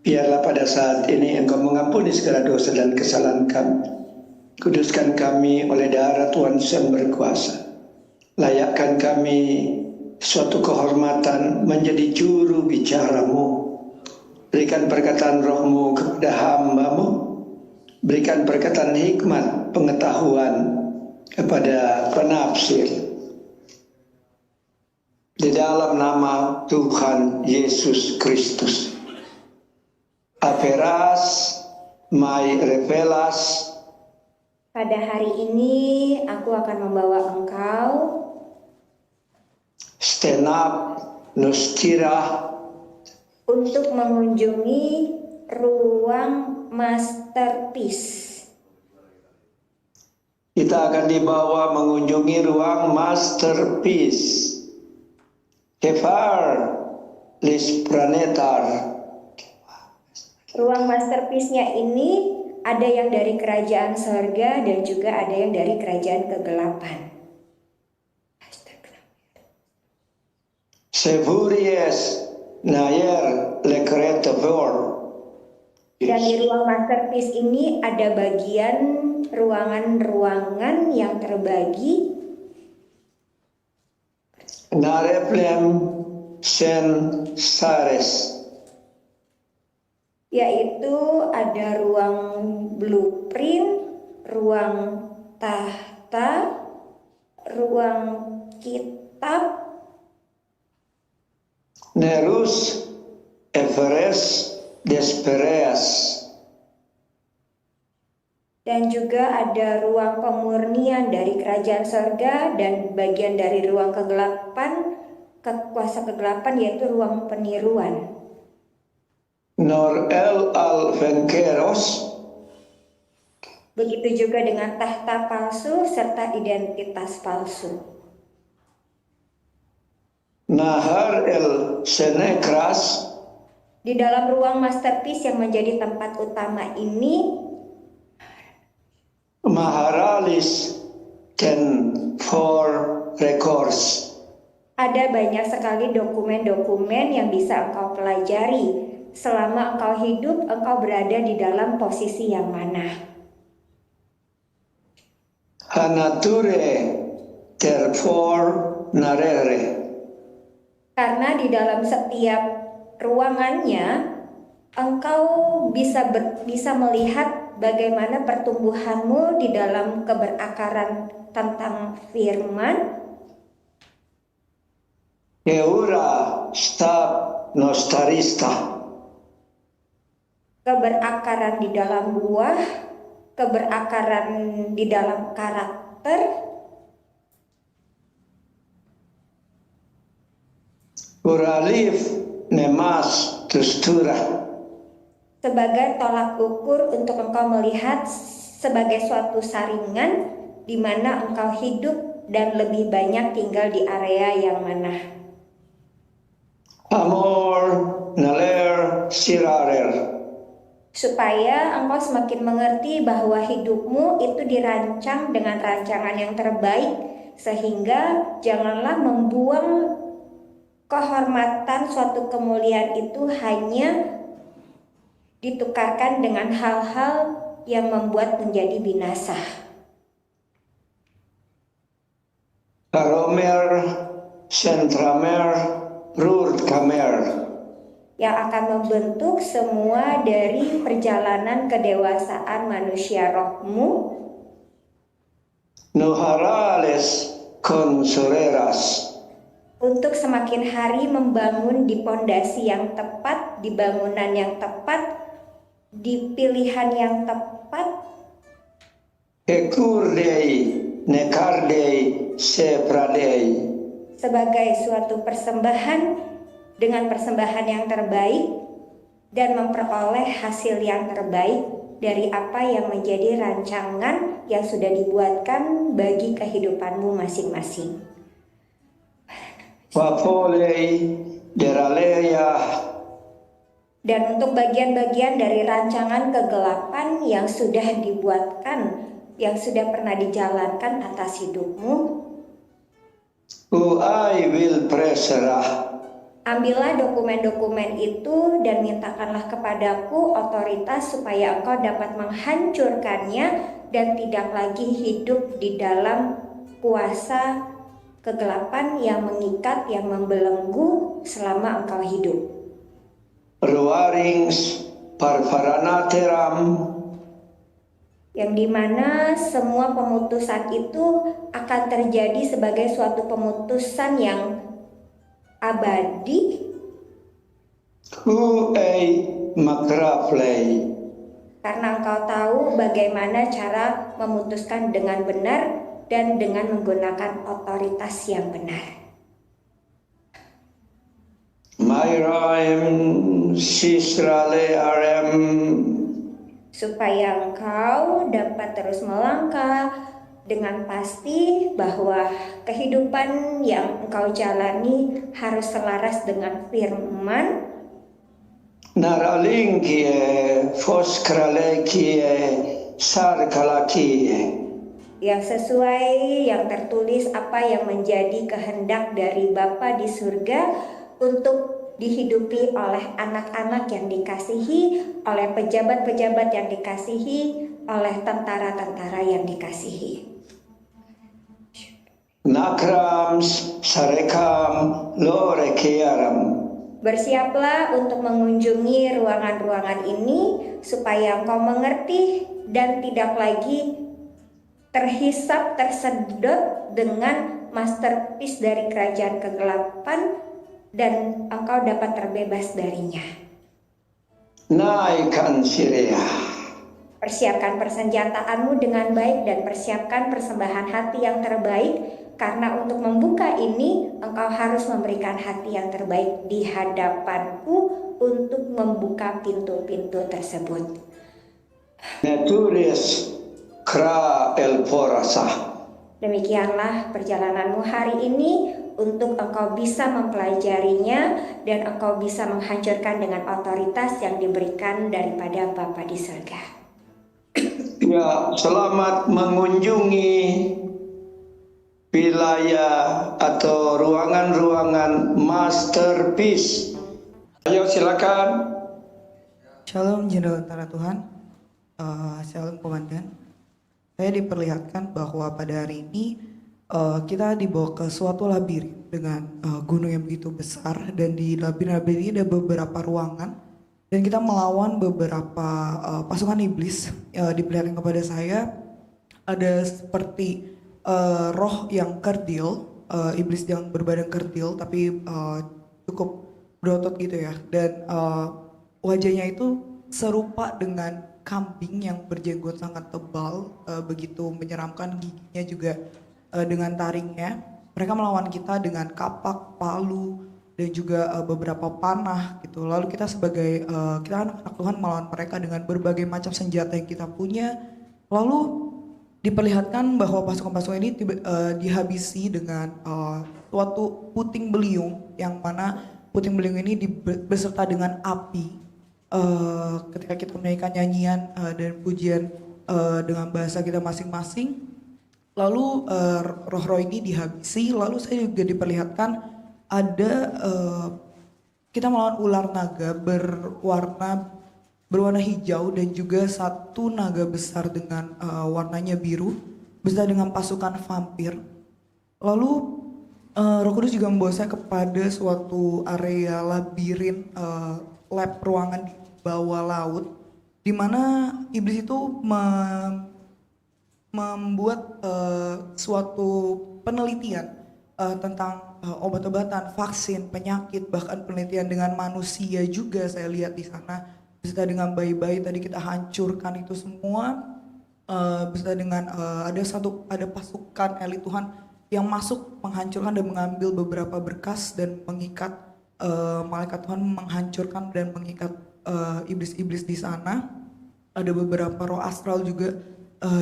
Biarlah pada saat ini Engkau mengampuni segala dosa dan kesalahan kami. Kuduskan kami oleh darah Tuhan yang berkuasa. Layakkan kami suatu kehormatan menjadi juru bicaramu. Berikan perkataan rohmu kepada hamba-Mu. Berikan perkataan hikmat, pengetahuan kepada penafsir. Di dalam nama Tuhan Yesus Kristus. Aperas, mai revelas. Pada hari ini aku akan membawa engkau Stand up, nostira. untuk mengunjungi ruang masterpiece. Kita akan dibawa mengunjungi ruang masterpiece. Kefar, lis planetar. Ruang masterpiece-nya ini ada yang dari kerajaan sorga dan juga ada yang dari kerajaan kegelapan. Sevuries, nayer, lekrete vor. Dan di ruang masterpiece ini ada bagian ruangan-ruangan yang terbagi. Nareplem sen sares. Yaitu ada ruang blueprint, ruang tahta, ruang kitab, Nerus, everes, despereas. dan juga ada ruang pemurnian dari kerajaan sorga dan bagian dari ruang kegelapan, kuasa kegelapan yaitu ruang peniruan. Nor el al venkeros. Begitu juga dengan tahta palsu serta identitas palsu. Nahar el senekras. Di dalam ruang masterpiece yang menjadi tempat utama ini, Maharalis ten for records. ada banyak sekali dokumen-dokumen yang bisa engkau pelajari. Selama engkau hidup, engkau berada di dalam posisi yang mana. Hanature terfor narere. Karena di dalam setiap ruangannya, engkau bisa melihat bagaimana pertumbuhanmu di dalam keberakaran tentang firman. Eura stab nostarista. Keberakaran di dalam buah, keberakaran di dalam karakter, Uralif nemas tustura. sebagai tolak ukur untuk engkau melihat sebagai suatu saringan di mana engkau hidup dan lebih banyak tinggal di area yang mana. Amor naler sirarer. Supaya engkau semakin mengerti bahwa hidupmu itu dirancang dengan rancangan yang terbaik, sehingga janganlah membuang kehormatan suatu kemuliaan itu hanya ditukarkan dengan hal-hal yang membuat menjadi binasa. Karomer sentramer rurkamer. Yang akan membentuk semua dari perjalanan kedewasaan manusia rohmu. Noharales consoreras. Untuk semakin hari membangun di pondasi yang tepat, di bangunan yang tepat, di pilihan yang tepat. Ekurdei nekardei sepradei. Sebagai suatu persembahan dengan persembahan yang terbaik dan memperoleh hasil yang terbaik dari apa yang menjadi rancangan yang sudah dibuatkan bagi kehidupanmu masing-masing. Wapolei deraleya. Dan untuk bagian-bagian dari rancangan kegelapan yang sudah dibuatkan, yang sudah pernah dijalankan atas hidupmu, I will preserah. Ambillah dokumen-dokumen itu dan mintakanlah kepadaku otoritas supaya engkau dapat menghancurkannya dan tidak lagi hidup di dalam kuasa kegelapan yang mengikat, yang membelenggu selama engkau hidup. Ruarings parvaranateram, yang dimana semua pemutusan itu akan terjadi sebagai suatu pemutusan yang abadi, hu ei makraflei, karena engkau tahu bagaimana cara memutuskan dengan benar dan dengan menggunakan otoritas yang benar. Mairaim sisrale arem, Supaya engkau dapat terus melangkah dengan pasti bahwa kehidupan yang engkau jalani harus selaras dengan firman naraling kie, foskrale kie, sarkala kie, yang sesuai yang tertulis apa yang menjadi kehendak dari Bapa di surga untuk dihidupi oleh anak-anak yang dikasihi, oleh pejabat-pejabat yang dikasihi, oleh tentara-tentara yang dikasihi. nakram sarekam lore kiaram. Bersiaplah untuk mengunjungi ruangan-ruangan ini supaya engkau mengerti dan tidak lagi terhisap, tersedot dengan masterpiece dari kerajaan kegelapan dan engkau dapat terbebas darinya. Naikan sirea, Persiapkan persenjataanmu dengan baik dan persiapkan persembahan hati yang terbaik, karena untuk membuka ini engkau harus memberikan hati yang terbaik di hadapanku untuk membuka pintu-pintu tersebut. neturis kra el porasa. Demikianlah perjalananmu hari ini untuk engkau bisa mempelajarinya dan engkau bisa menghancurkan dengan otoritas yang diberikan daripada Bapa di surga. Ya, selamat mengunjungi wilayah atau ruangan-ruangan masterpiece. Ayo silakan. Shalom Jenderal Tentara Tuhan, Shalom Komandan. Saya diperlihatkan bahwa pada hari ini kita dibawa ke suatu labirin dengan gunung yang begitu besar, dan di labirin ini ada beberapa ruangan dan kita melawan beberapa pasukan iblis. Diperlihatkan kepada saya ada seperti roh yang kerdil, iblis yang berbadan kerdil tapi cukup berotot gitu ya, dan wajahnya itu serupa dengan kambing yang berjenggot sangat tebal, begitu menyeramkan, giginya juga dengan taringnya. Mereka melawan kita dengan kapak, palu, dan juga beberapa panah gitu. Lalu kita sebagai kita anak-anak Tuhan melawan mereka dengan berbagai macam senjata yang kita punya. Lalu diperlihatkan bahwa pasukan-pasukan ini dihabisi dengan suatu puting beliung, yang mana puting beliung ini beserta dengan api. Ketika kita menyanyikan nyanyian dan pujian dengan bahasa kita masing-masing, lalu roh-roh ini dihabisi. Lalu saya juga diperlihatkan ada kita melawan ular naga berwarna hijau dan juga satu naga besar dengan warnanya biru beserta dengan pasukan vampir. Lalu Roh Kudus juga membawa saya kepada suatu area labirin lab ruangan di bawah laut, di mana iblis itu membuat suatu penelitian tentang obat-obatan, vaksin, penyakit, bahkan penelitian dengan manusia juga saya lihat di sana, beserta dengan bayi-bayi tadi kita hancurkan itu semua, beserta dengan ada pasukan elit Tuhan yang masuk menghancurkan dan mengambil beberapa berkas dan mengikat malaikat Tuhan, menghancurkan dan mengikat iblis-iblis di sana. Ada beberapa roh astral juga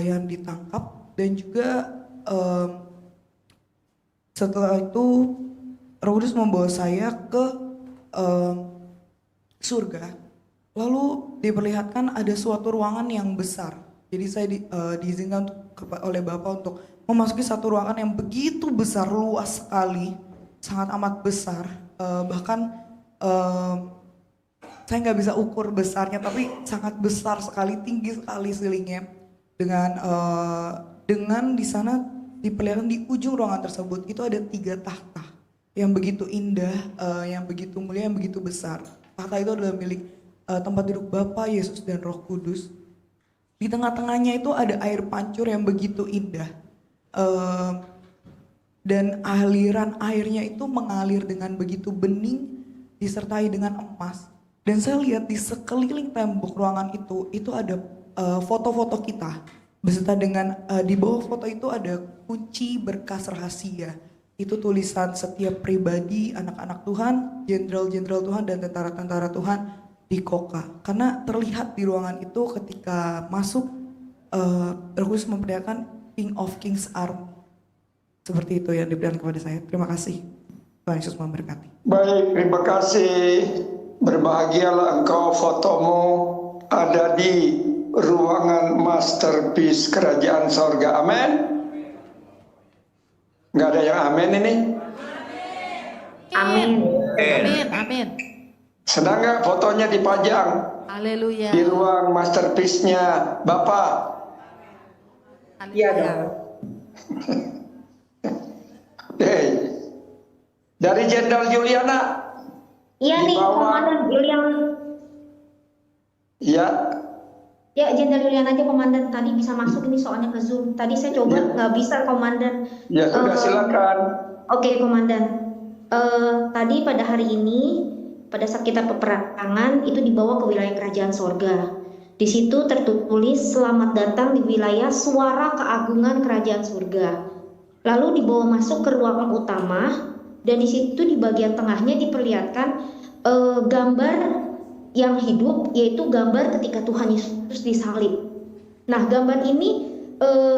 yang ditangkap, dan juga setelah itu Roh Kudus membawa saya ke surga. Lalu diperlihatkan ada suatu ruangan yang besar. Jadi saya diizinkan oleh Bapak untuk memasuki satu ruangan yang begitu besar, luas sekali, sangat amat besar. bahkan saya nggak bisa ukur besarnya, tapi sangat besar sekali, tinggi sekali ceilingnya. Dengan di sana diperlihatkan di ujung ruangan tersebut itu ada 3 tahta yang begitu indah, yang begitu mulia, yang begitu besar. Tahta itu adalah milik tempat duduk Bapa, Yesus dan Roh Kudus. Di tengah-tengahnya itu ada air pancur yang begitu indah. Dan aliran airnya itu mengalir dengan begitu bening disertai dengan emas. Dan saya lihat di sekeliling tembok ruangan itu ada foto-foto kita. Beserta dengan di bawah foto itu ada kunci berkas rahasia. Itu tulisan setiap pribadi, anak-anak Tuhan, jenderal-jenderal Tuhan dan tentara-tentara Tuhan di Koka. Karena terlihat di ruangan itu ketika masuk Roh Kudus memperlihatkan King of Kings Army. Seperti itu yang diberikan kepada saya. Terima kasih. Tuhan Yesus memberkati. Baik, terima kasih. Berbahagialah engkau, fotomu ada di ruangan masterpiece kerajaan sorga. Amin. Nggak ada yang amin ini? Amin. Amin. Amin. Senang nggak fotonya dipajang Haleluya. di ruang masterpiece-nya Bapak? Iya dong. Hey. Dari Jenderal Juliana. Iya Di nih, bawah. Komandan Julian. Ya, Ya, Jenderal Julian aja Komandan. Tadi bisa masuk ini soalnya ke Zoom. Tadi saya coba Ya. nggak bisa Komandan. ya sudah silakan. Oke Komandan. Tadi pada hari ini, pada saat kita peperangan itu dibawa ke wilayah kerajaan sorga. Di situ tertulis selamat datang di wilayah suara keagungan kerajaan surga. Lalu dibawa masuk ke ruangan utama dan di situ di bagian tengahnya diperlihatkan gambar yang hidup, yaitu gambar ketika Tuhan Yesus disalib. Nah, gambar ini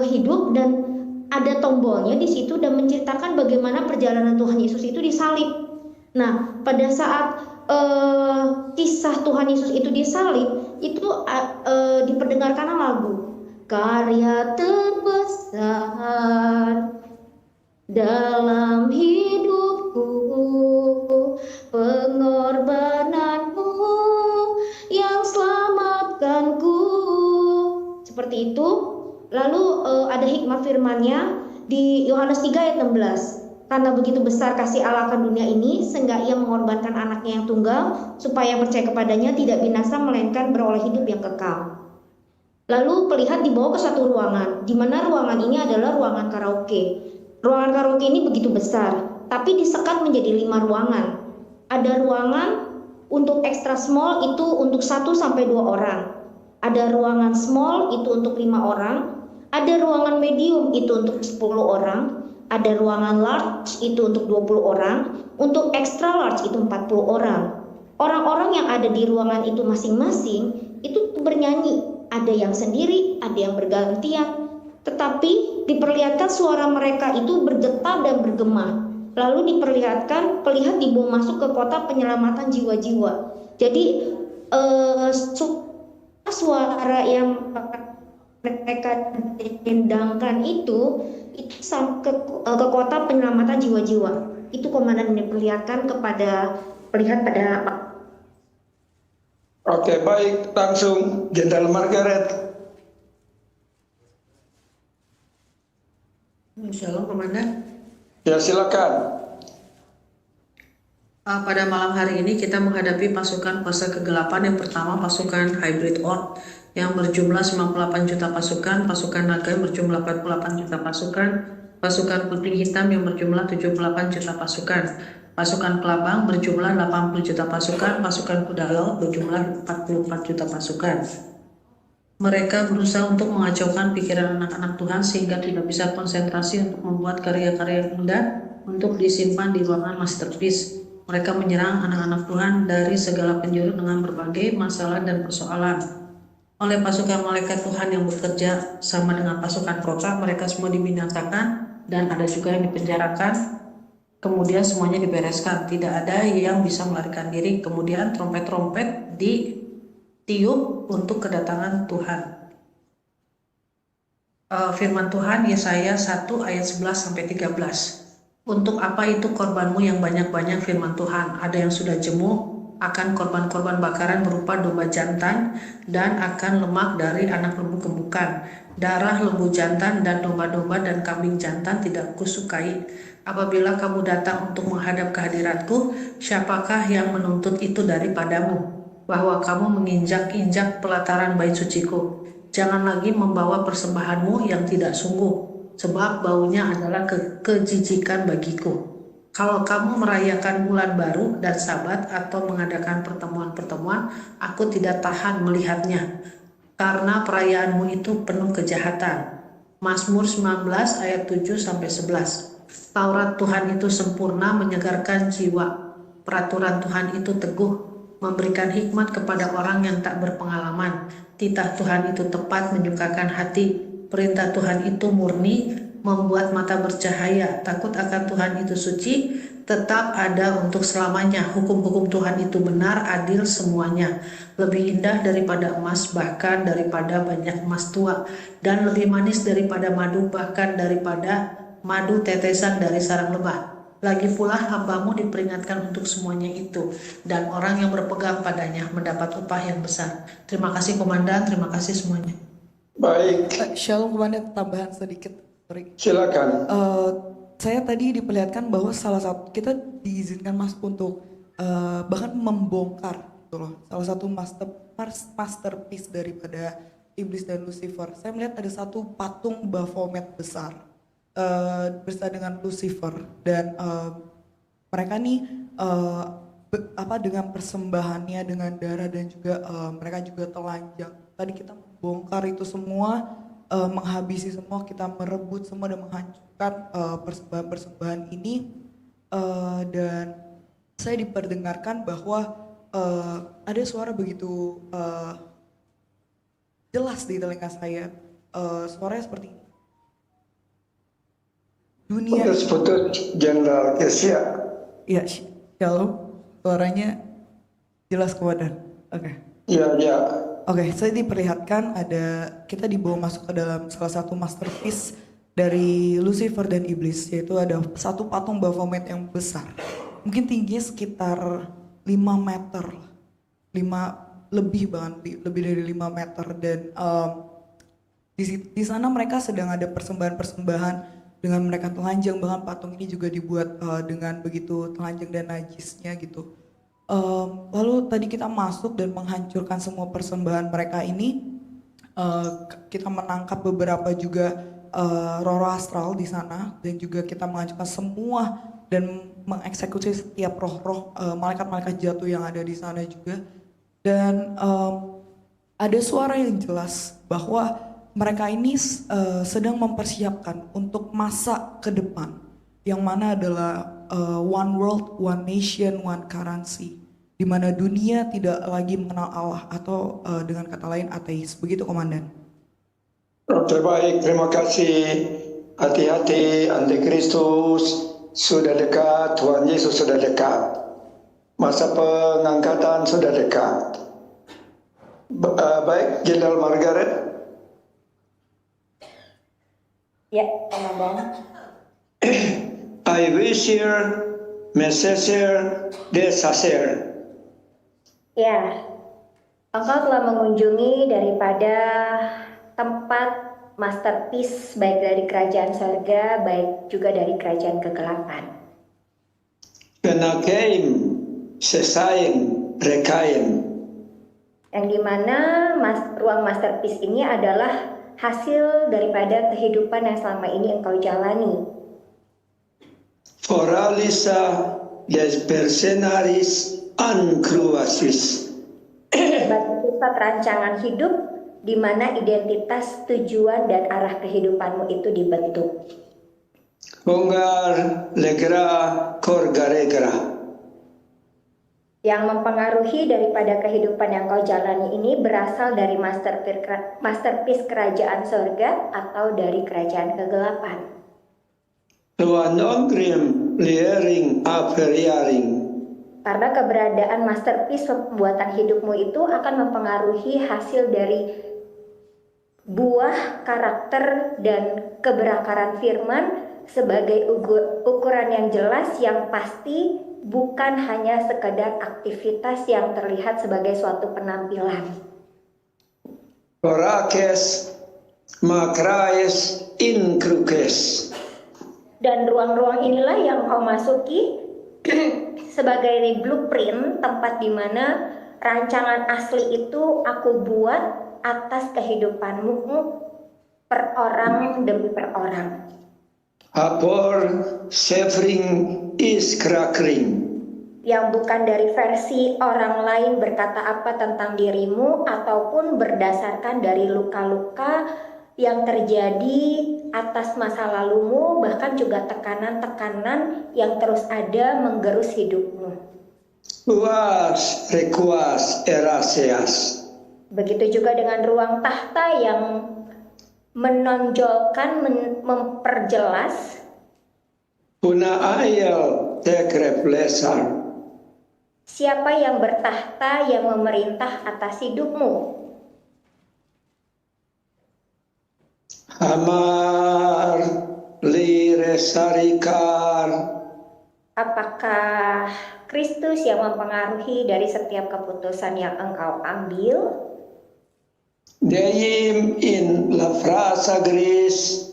hidup dan ada tombolnya di situ dan menceritakan bagaimana perjalanan Tuhan Yesus itu disalib. Nah, pada saat kisah Tuhan Yesus itu disalib, itu diperdengarkan lagu karya terbesar dalam hidupku, pengorbananmu yang selamatkanku. Seperti itu. Lalu ada hikmah firman-Nya di Yohanes 3 ayat 16. Karena begitu besar kasih Allah akan dunia ini, sehingga ia mengorbankan anaknya yang tunggal, supaya yang percaya kepadanya tidak binasa melainkan beroleh hidup yang kekal. Lalu perlihat dibawa ke satu ruangan, di mana ruangan ini adalah ruangan karaoke. Ruangan karaoke ini begitu besar, tapi disekat menjadi 5 ruangan. Ada ruangan untuk extra small itu untuk 1-2 orang. Ada ruangan small itu untuk 5 orang. Ada ruangan medium itu untuk 10 orang. Ada ruangan large itu untuk 20 orang. Untuk extra large itu 40 orang. Orang-orang yang ada di ruangan itu masing-masing itu bernyanyi. Ada yang sendiri, ada yang bergantian. Tetapi diperlihatkan suara mereka itu bergetar dan bergema. Lalu diperlihatkan, pelihat dibawa masuk ke kota penyelamatan jiwa-jiwa. Jadi suara yang mereka dendangkan itu sampai ke kota penyelamatan jiwa-jiwa. Itu komandan yang diperlihatkan kepada pelihat pada. Oke, baik, langsung Jenderal Margaret. Shalom Komandan. Ya, silakan. Pada malam hari ini kita menghadapi pasukan fase kegelapan. Yang pertama pasukan Hybrid Orc yang berjumlah 98 juta pasukan, pasukan naga yang berjumlah 48 juta pasukan, pasukan putih hitam yang berjumlah 78 juta pasukan, pasukan kelabang berjumlah 80 juta pasukan, pasukan kuda laut berjumlah 44 juta pasukan. Mereka berusaha untuk mengacaukan pikiran anak-anak Tuhan sehingga tidak bisa konsentrasi untuk membuat karya-karya yang indah untuk disimpan di ruangan masterpiece. Mereka menyerang anak-anak Tuhan dari segala penjuru dengan berbagai masalah dan persoalan. Oleh pasukan malaikat Tuhan yang bekerja sama dengan pasukan kota, mereka semua dibinasakan dan ada juga yang dipenjarakan. Kemudian semuanya dibereskan, tidak ada yang bisa melarikan diri. Kemudian trompet-trompet ditiup untuk kedatangan Tuhan. Firman Tuhan Yesaya 1 ayat 11-13. Untuk apa itu korbanmu yang banyak-banyak firman Tuhan? Ada yang sudah jemu akan korban-korban bakaran berupa domba jantan dan akan lemak dari anak lembu gemukan. Darah lembu jantan dan domba-domba dan kambing jantan tidak kusukai. Apabila kamu datang untuk menghadap kehadiratku, siapakah yang menuntut itu daripadamu? Bahwa kamu menginjak-injak pelataran bait suciku. Jangan lagi membawa persembahanmu yang tidak sungguh, sebab baunya adalah kejijikan bagiku. Kalau kamu merayakan bulan baru dan sabat atau mengadakan pertemuan-pertemuan, aku tidak tahan melihatnya, karena perayaanmu itu penuh kejahatan. Mazmur 19 ayat 7-11. Taurat Tuhan itu sempurna, menyegarkan jiwa. Peraturan Tuhan itu teguh, memberikan hikmat kepada orang yang tak berpengalaman. Titah Tuhan itu tepat, menyukakan hati. Perintah Tuhan itu murni, membuat mata bercahaya. Takut akan Tuhan itu suci, tetap ada untuk selamanya. Hukum-hukum Tuhan itu benar, adil semuanya. Lebih indah daripada emas, bahkan daripada banyak emas tua. Dan lebih manis daripada madu, bahkan daripada madu tetesan dari sarang lebah. Lagi pula hambamu diperingatkan untuk semuanya itu, dan orang yang berpegang padanya mendapat upah yang besar. Terima kasih Komandan, terima kasih semuanya. Baik, Shalom Komandan, tambahan sedikit. Sorry. silakan. Saya tadi diperlihatkan bahwa salah satu kita diizinkan masuk untuk bahkan membongkar gitu loh. Salah satu masterpiece daripada Iblis dan Lucifer. Saya melihat ada satu patung Baphomet besar bersama dengan Lucifer, dan mereka nih dengan persembahannya, dengan darah, dan juga mereka juga telanjang. Tadi kita membongkar itu semua, menghabisi semua, kita merebut semua dan menghancurkan persembahan-persembahan ini, dan saya diperdengarkan bahwa ada suara begitu jelas di telinga saya, suaranya seperti ini. Dunia. Putus-putus Jenderal Kesia. Ya, shalom. Suaranya jelas Komandan. Oke. Ya, ya. Oke, saya diperlihatkan kita dibawa masuk ke dalam salah satu masterpiece dari Lucifer dan Iblis, yaitu ada satu patung Baphomet yang besar. Mungkin tingginya sekitar 5 meter. 5 lebih, bahkan lebih dari 5 meter, dan di sana mereka sedang ada persembahan-persembahan dengan mereka telanjang. Bahkan patung ini juga dibuat dengan begitu telanjang dan najisnya gitu. Lalu tadi kita masuk dan menghancurkan semua persembahan mereka ini. Kita menangkap beberapa juga roh-roh astral di sana, dan juga kita menghancurkan semua dan mengeksekusi setiap roh-roh malaikat-malaikat jatuh yang ada di sana juga. Dan ada suara yang jelas bahwa mereka ini sedang mempersiapkan untuk masa ke depan, yang mana adalah one world, one nation, one currency, di mana dunia tidak lagi mengenal Allah, atau dengan kata lain ateis. Begitu Komandan. Oke, baik, terima kasih. Hati-hati, Antikristus sudah dekat, Tuhan Yesus sudah dekat. Masa pengangkatan sudah dekat. Baik, Jenderal Margaret. Ya, Komandan. I wish here, Messenger, Desaser. Ya, engkau telah mengunjungi daripada tempat masterpiece, baik dari kerajaan surga, baik juga dari kerajaan kegelapan. Kenakeim, Sesaim, Rekaim. Yang dimana ruang masterpiece ini adalah hasil daripada kehidupan yang selama ini engkau jalani. Foralisa des Persenaris Ancruasis. Sebagai pusat rancangan hidup, di mana identitas, tujuan, dan arah kehidupanmu itu dibentuk. Kongar legra korgaregra. Yang mempengaruhi daripada kehidupan yang kau jalani ini berasal dari masterpiece kerajaan surga atau dari kerajaan kegelapan. Luanongrim liering aperiaring. Karena keberadaan masterpiece pembuatan hidupmu itu akan mempengaruhi hasil dari buah karakter dan keberakaran firman sebagai ukuran yang jelas, yang pasti, bukan hanya sekedar aktivitas yang terlihat sebagai suatu penampilan. Orakes, makrais, inkrukes. Dan ruang-ruang inilah yang kau masuki sebagai blueprint, tempat di mana rancangan asli itu aku buat atas kehidupanmu per orang demi per orang. Hapor sevring iskrakring. Yang bukan dari versi orang lain berkata apa tentang dirimu, ataupun berdasarkan dari luka-luka yang terjadi atas masa lalumu, bahkan juga tekanan-tekanan yang terus ada menggerus hidupmu. Uas requas eraseas. Begitu juga dengan ruang tahta yang menonjolkan, memperjelas Una ayel tekreplesan. siapa yang bertahta, yang memerintah atas hidupmu. Amar lire sarikar. Apakah Kristus yang mempengaruhi dari setiap keputusan yang engkau ambil? Deim in la frasa gris.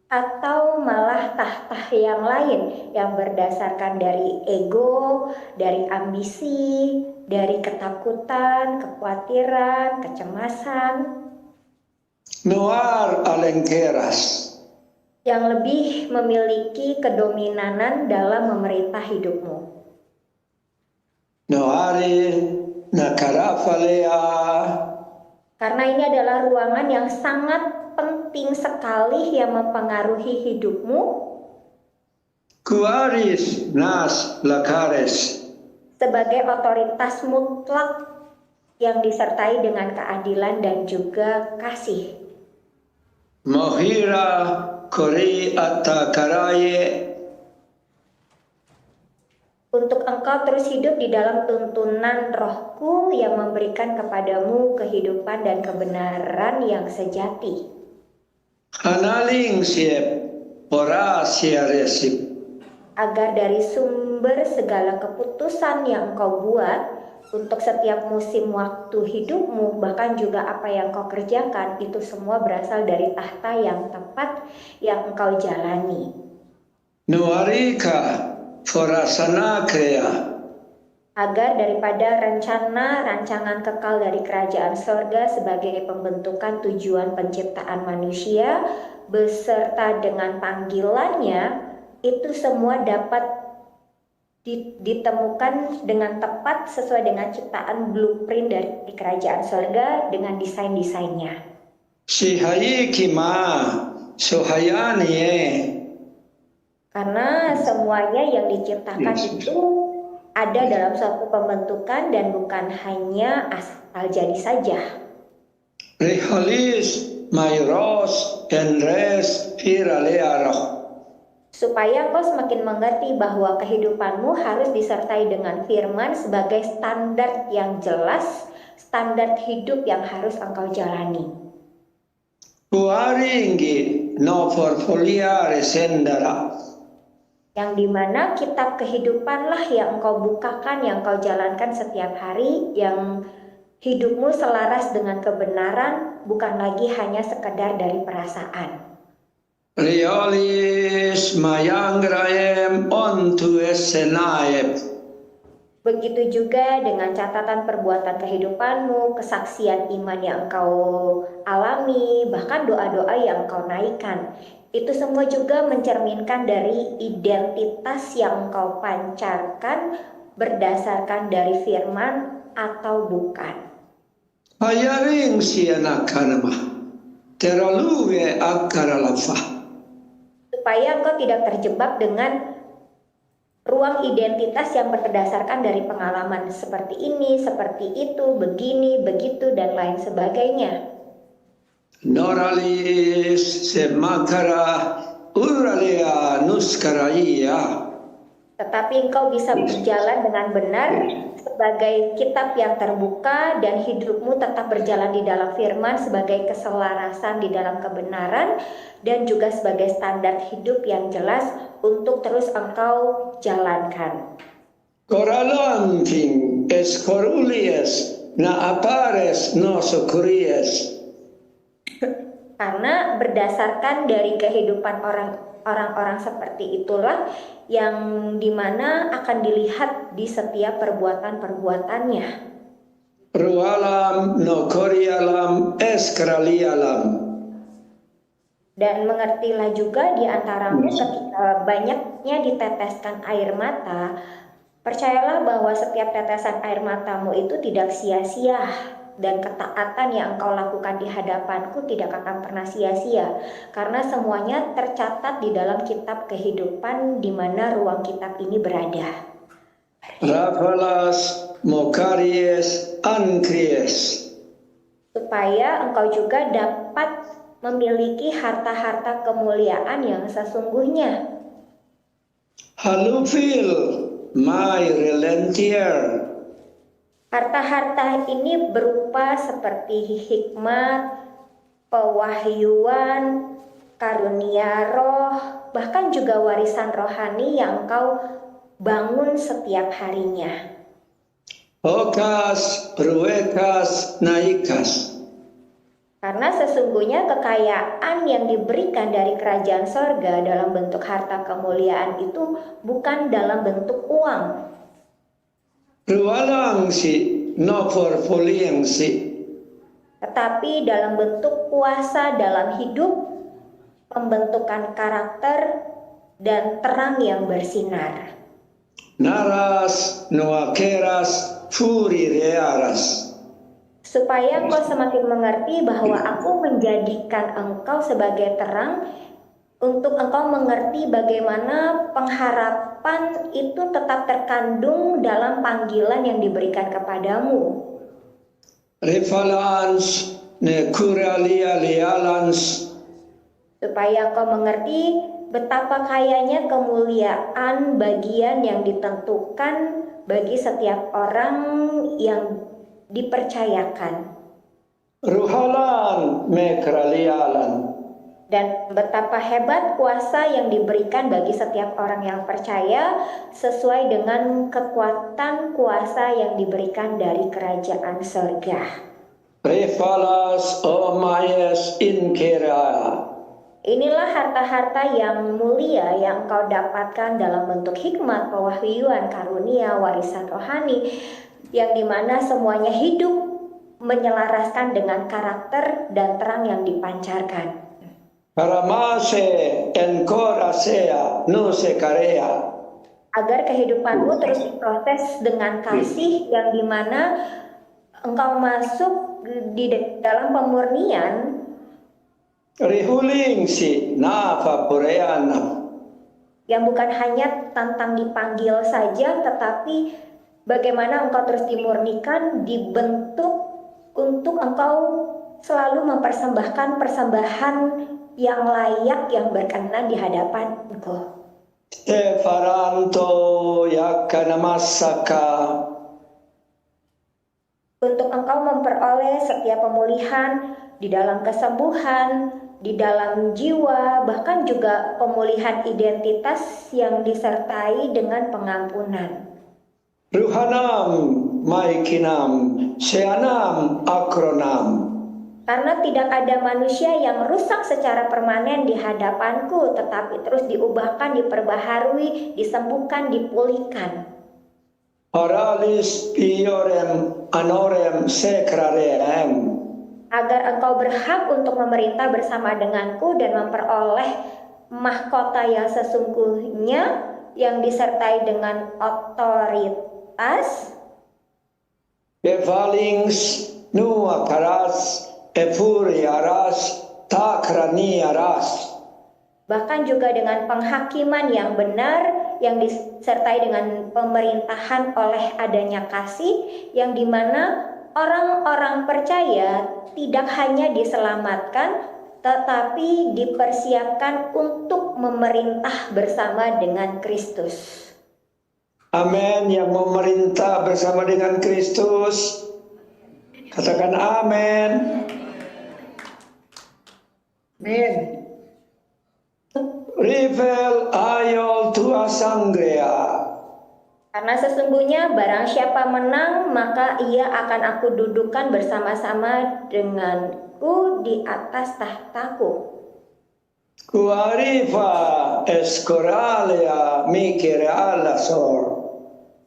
Atau malah tahta yang lain yang berdasarkan dari ego, dari ambisi, dari ketakutan, kekhawatiran, kecemasan, Noar alenkeras. yang lebih memiliki kedominanan dalam memerintah hidupmu. Noare nakarafalea. Karena ini adalah ruangan yang sangat penting sekali yang mempengaruhi hidupmu. Kuaris nas lakares. Sebagai otoritas mutlak yang disertai dengan keadilan dan juga kasih. Mohira kori atakaraye. Untuk engkau terus hidup di dalam tuntunan rohku yang memberikan kepadamu kehidupan dan kebenaran yang sejati. Hanaling siep ora siaresip. Agar dari sumber segala keputusan yang engkau buat untuk setiap musim waktu hidupmu, bahkan juga apa yang kau kerjakan, itu semua berasal dari tahta yang tepat yang engkau jalani. Nuarika forasana krea. Agar daripada rancangan kekal dari kerajaan sorga sebagai pembentukan tujuan penciptaan manusia beserta dengan panggilannya, itu semua dapat ditemukan dengan tepat sesuai dengan ciptaan blueprint dari kerajaan sorga dengan desain-desainnya. Sihayi kima sohayaniye. Karena semuanya yang diciptakan itu ada dalam suatu pembentukan dan bukan hanya asal jadi saja. Rehalis mayros enres firalearoh. Supaya kau semakin mengerti bahwa kehidupanmu harus disertai dengan firman sebagai standar yang jelas, standar hidup yang harus engkau jalani. Kuaringi no forfoliare sendara. Yang dimana kitab kehidupanlah yang engkau bukakan, yang engkau jalankan setiap hari, yang hidupmu selaras dengan kebenaran, bukan lagi hanya sekedar dari perasaan. Realis mayangraem ontu essenaep. Begitu juga dengan catatan perbuatan kehidupanmu, kesaksian iman yang engkau alami, bahkan doa-doa yang engkau naikkan. Itu semua juga mencerminkan dari identitas yang engkau pancarkan berdasarkan dari firman atau bukan. Ayaring sianakanama. Teraluwe akaralafa. Supaya engkau tidak terjebak dengan ruang identitas yang berdasarkan dari pengalaman seperti ini, seperti itu, begini, begitu, dan lain sebagainya. Noralis semakara uralea nuskaraiya. tetapi engkau bisa berjalan dengan benar sebagai kitab yang terbuka dan hidupmu tetap berjalan di dalam firman sebagai keselarasan di dalam kebenaran dan juga sebagai standar hidup yang jelas untuk terus engkau jalankan. Coralanting es corulies na apares noso curies. Karena berdasarkan dari kehidupan orang-orang seperti itulah yang dimana akan dilihat di setiap perbuatan-perbuatannya. Rualam no corialam es cralialam. Dan mengertilah juga di antaramu ketika banyaknya diteteskan air mata, percayalah bahwa setiap tetesan air matamu itu tidak sia-sia. Dan ketaatan yang engkau lakukan di hadapanku tidak akan pernah sia-sia, karena semuanya tercatat di dalam kitab kehidupan di mana ruang kitab ini berada. Rafalas mokaries ankries. Supaya engkau juga dapat memiliki harta-harta kemuliaan yang sesungguhnya. Halufil my relentier. Harta-harta ini berupa seperti hikmat, pewahyuan, karunia roh, bahkan juga warisan rohani yang engkau bangun setiap harinya. Okas, ruekas, naikas. Karena sesungguhnya kekayaan yang diberikan dari kerajaan sorga dalam bentuk harta kemuliaan itu bukan dalam bentuk uang. Rualang si, no forfuliang si. Tetapi dalam bentuk kuasa dalam hidup, pembentukan karakter, dan terang yang bersinar. Naras, noakeras, furi rearas. Supaya engkau semakin mengerti bahwa aku menjadikan engkau sebagai terang, untuk engkau mengerti bagaimana pengharapan itu tetap terkandung dalam panggilan yang diberikan kepadamu. Refalans, ne curalia lialans. Supaya engkau mengerti betapa kayanya kemuliaan bagian yang ditentukan bagi setiap orang yang dipercayakan. Ruhalan me kralialan. Dan betapa hebat kuasa yang diberikan bagi setiap orang yang percaya sesuai dengan kekuatan kuasa yang diberikan dari kerajaan surga. Refalas o mayes inkera. Inilah harta-harta yang mulia yang engkau dapatkan dalam bentuk hikmat, pewahyuan, karunia, warisan rohani, yang dimana semuanya hidup menyelaraskan dengan karakter dan terang yang dipancarkan. Karamase encorasea no se carea. Agar kehidupanmu terus diproses dengan kasih yang dimana engkau masuk di dalam pemurnian. Rihuling si nafa pureana. Yang bukan hanya tentang dipanggil saja, tetapi bagaimana engkau terus dimurnikan, dibentuk untuk engkau selalu mempersembahkan persembahan yang layak, yang berkenan di hadapan engkau. Stefaranto yakanamasaka. Untuk engkau memperoleh setiap pemulihan di dalam kesembuhan, di dalam jiwa, bahkan juga pemulihan identitas yang disertai dengan pengampunan. Ruhanam maikinam seanam akronam. Karena tidak ada manusia yang rusak secara permanen di hadapanku, tetapi terus diubahkan, diperbaharui, disembuhkan, dipulihkan. Oralis piorem anorem secrarem. Agar engkau berhak untuk memerintah bersama denganku dan memperoleh mahkota yang sesungguhnya yang disertai dengan otoritas. Befalings nuakaras efuriaras takraniaras. Bahkan juga dengan penghakiman yang benar yang disertai dengan pemerintahan oleh adanya kasih, yang dimana orang-orang percaya tidak hanya diselamatkan tetapi dipersiapkan untuk memerintah bersama dengan Kristus. Amin. Yang memerintah bersama dengan Kristus, katakan amin. Amin. Rivel ayol tua sangrea. Karena sesungguhnya barang siapa menang, maka ia akan aku dudukkan bersama-sama denganku di atas tahtaku. Kuarifa escoralia mikere alla sor.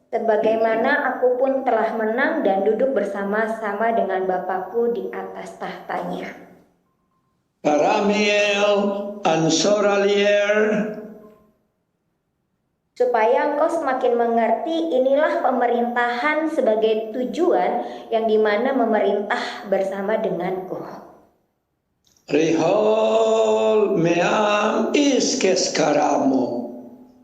Sebagaimana aku pun telah menang dan duduk bersama-sama dengan Bapakku di atas tahtanya. Paramiel ansoralier. Supaya engkau semakin mengerti, inilah pemerintahan sebagai tujuan yang dimana memerintah bersama denganku. Rihol meam iskes karamo.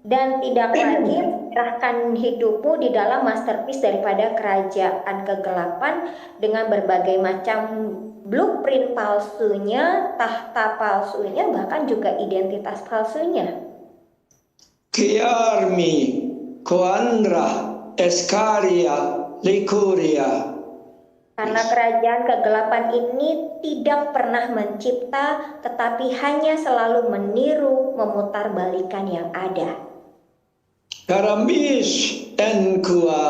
Dan tidak lagi menyerahkan hidupmu di dalam masterpiece daripada kerajaan kegelapan dengan berbagai macam blueprint palsunya, tahta palsunya, bahkan juga identitas palsunya. Kiarmi koandra eskaria likuria. Karena kerajaan kegelapan ini tidak pernah mencipta, tetapi hanya selalu meniru, memutarbalikkan yang ada. Karamis enkua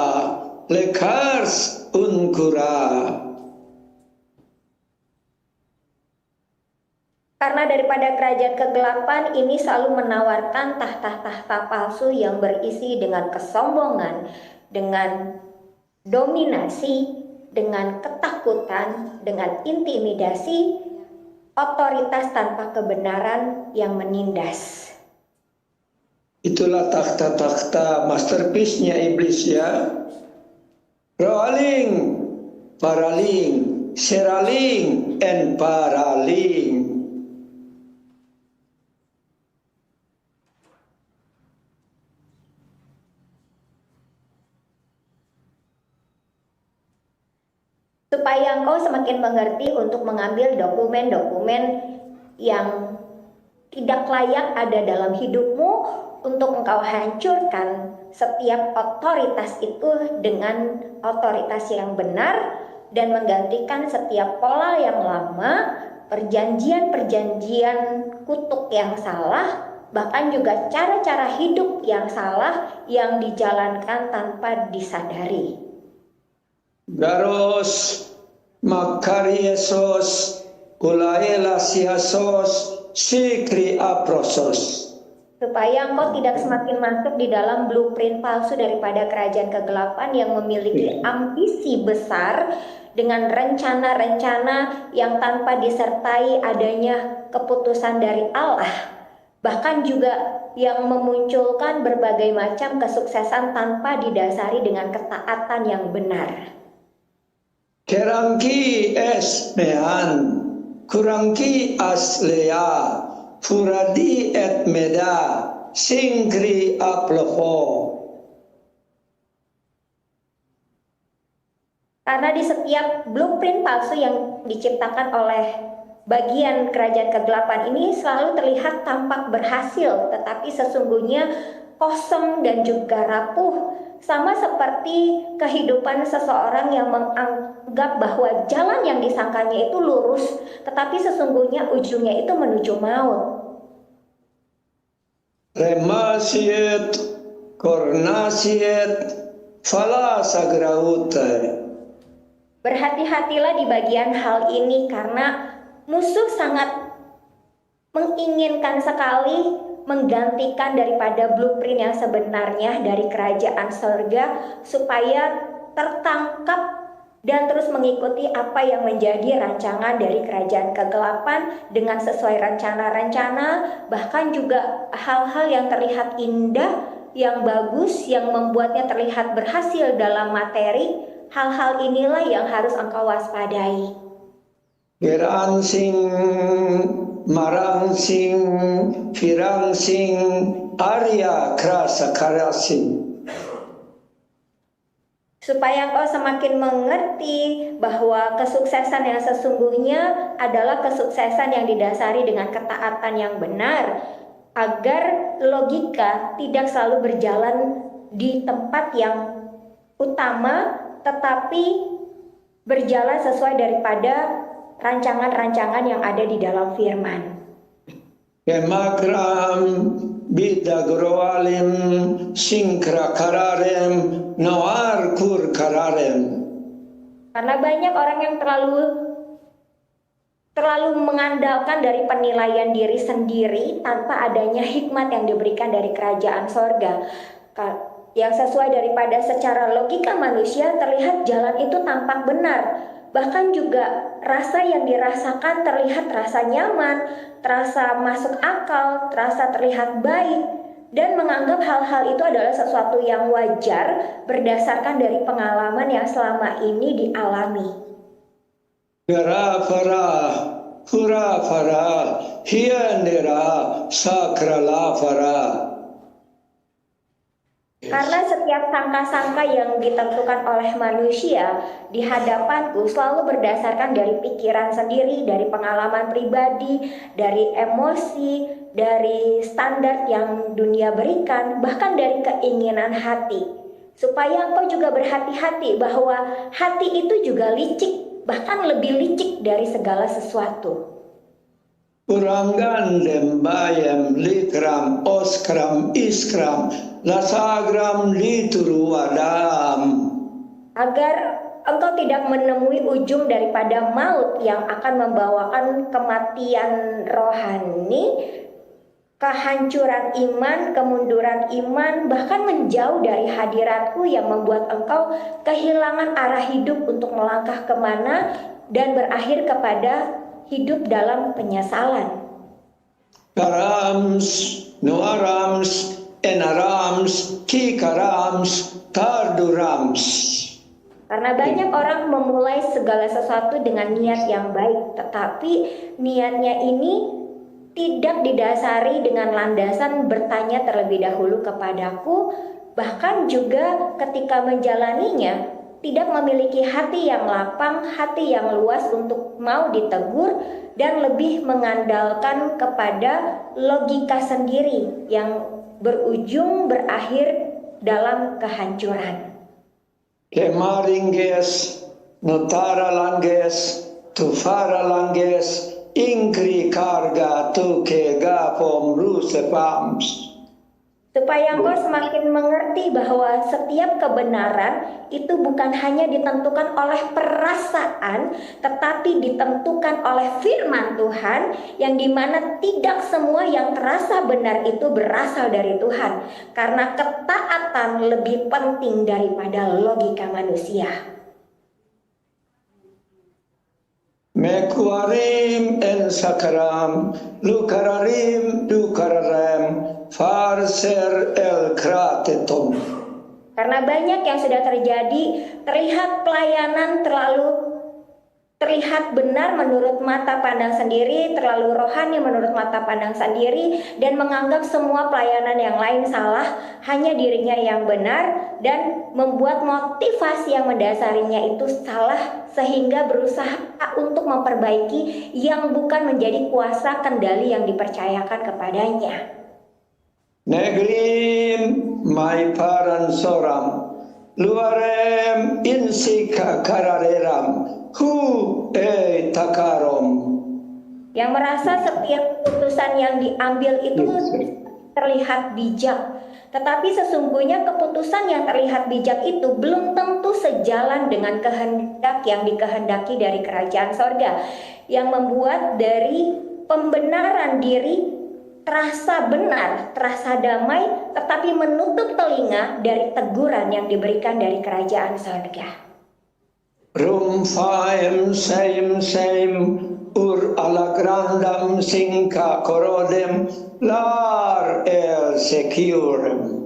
lekars unkura. Karena daripada kerajaan kegelapan ini selalu menawarkan tahta-tahta palsu yang berisi dengan kesombongan, dengan dominasi, dengan ketakutan, dengan intimidasi, otoritas tanpa kebenaran yang menindas. Itulah takhta-takhta masterpiece-nya iblis ya. Roaling, paraling, seraling, and paraling. Supaya engkau semakin mengerti untuk mengambil dokumen-dokumen yang tidak layak ada dalam hidupmu, untuk engkau hancurkan setiap otoritas itu dengan otoritas yang benar dan menggantikan setiap pola yang lama, perjanjian-perjanjian kutuk yang salah, bahkan juga cara-cara hidup yang salah yang dijalankan tanpa disadari. Garos makariesos ulaelasiasos sikri aprosos. Supaya engkau tidak semakin masuk di dalam blueprint palsu daripada kerajaan kegelapan yang memiliki ambisi besar dengan rencana-rencana yang tanpa disertai adanya keputusan dari Allah. Bahkan juga yang memunculkan berbagai macam kesuksesan tanpa didasari dengan ketaatan yang benar. Kerangki es mehan, kurangki aslea, furadi et meda, singkri aplofo. Karena di setiap blueprint palsu yang diciptakan oleh bagian kerajaan kegelapan ini selalu terlihat tampak berhasil, tetapi sesungguhnya kosong dan juga rapuh. Sama seperti kehidupan seseorang yang menganggap bahwa jalan yang disangkanya itu lurus, tetapi sesungguhnya ujungnya itu menuju maut. Remasiet, kornasiet, falasagraute. Berhati-hatilah di bagian hal ini karena musuh sangat menginginkan sekali menggantikan daripada blueprint yang sebenarnya dari kerajaan surga supaya tertangkap dan terus mengikuti apa yang menjadi rancangan dari kerajaan kegelapan dengan sesuai rencana-rencana, bahkan juga hal-hal yang terlihat indah, yang bagus, yang membuatnya terlihat berhasil dalam materi. Hal-hal inilah yang harus engkau waspadai. Geransing, marangsing, firangsing, arya krasa karasing. Supaya engkau semakin mengerti bahwa kesuksesan yang sesungguhnya adalah kesuksesan yang didasari dengan ketaatan yang benar, agar logika tidak selalu berjalan di tempat yang utama, tetapi berjalan sesuai daripada rancangan-rancangan yang ada di dalam firman. Kemakram bidagroalim sinkra kararem noar kur kararem. Karena banyak orang yang terlalu mengandalkan dari penilaian diri sendiri tanpa adanya hikmat yang diberikan dari kerajaan sorga. Yang sesuai daripada secara logika manusia terlihat jalan itu tampak benar. Bahkan juga rasa yang dirasakan terlihat rasa nyaman, terasa masuk akal, terasa terlihat baik, dan menganggap hal-hal itu adalah sesuatu yang wajar berdasarkan dari pengalaman yang selama ini dialami. Garafara, hurafara, hiandera, sakralafara. Karena setiap sangka-sangka yang ditentukan oleh manusia di hadapanku selalu berdasarkan dari pikiran sendiri, dari pengalaman pribadi, dari emosi, dari standar yang dunia berikan, bahkan dari keinginan hati. Supaya engkau juga berhati-hati bahwa hati itu juga licik, bahkan lebih licik dari segala sesuatu. Urangandem bayem likram oskram iskram lasagram lituru adam. Agar engkau tidak menemui ujung daripada maut yang akan membawakan kematian rohani, kehancuran iman, kemunduran iman, bahkan menjauh dari hadiratku yang membuat engkau kehilangan arah hidup untuk melangkah kemana dan berakhir kepada hidup dalam penyesalan. Karams, nuarams, enarams, kikarams, kardurams. Karena banyak orang memulai segala sesuatu dengan niat yang baik, tetapi niatnya ini tidak didasari dengan landasan bertanya terlebih dahulu kepadaku, bahkan juga ketika menjalaninya tidak memiliki hati yang lapang, hati yang luas untuk mau ditegur, dan lebih mengandalkan kepada logika sendiri yang berujung berakhir dalam kehancuran. Kemaringes, notara langges, tufara langges, ingkri karga tuke gapom rusepams. Supaya engkau semakin mengerti bahwa setiap kebenaran itu bukan hanya ditentukan oleh perasaan, tetapi ditentukan oleh firman Tuhan, yang dimana tidak semua yang terasa benar itu berasal dari Tuhan, karena ketaatan lebih penting daripada logika manusia. Mekuarim en sakaram, lukararim dukararem, farser el kratetom. Karena banyak yang sudah terjadi, terlihat pelayanan terlihat benar menurut mata pandang sendiri, terlalu rohani menurut mata pandang sendiri, dan menganggap semua pelayanan yang lain salah, hanya dirinya yang benar, dan membuat motivasi yang mendasarinya itu salah, sehingga berusaha untuk memperbaiki yang bukan menjadi kuasa kendali yang dipercayakan kepadanya. Negrim mai paran soram, luarem insika karareram, hu takarom. Yang merasa setiap keputusan yang diambil itu terlihat bijak, tetapi sesungguhnya keputusan yang terlihat bijak itu belum tentu sejalan dengan kehendak yang dikehendaki dari kerajaan sorga, yang membuat dari pembenaran diri terasa benar, terasa damai, tetapi menutup telinga dari teguran yang diberikan dari kerajaan sorga. Rumfaem seim ur ala grandam singka korodem lar el securem.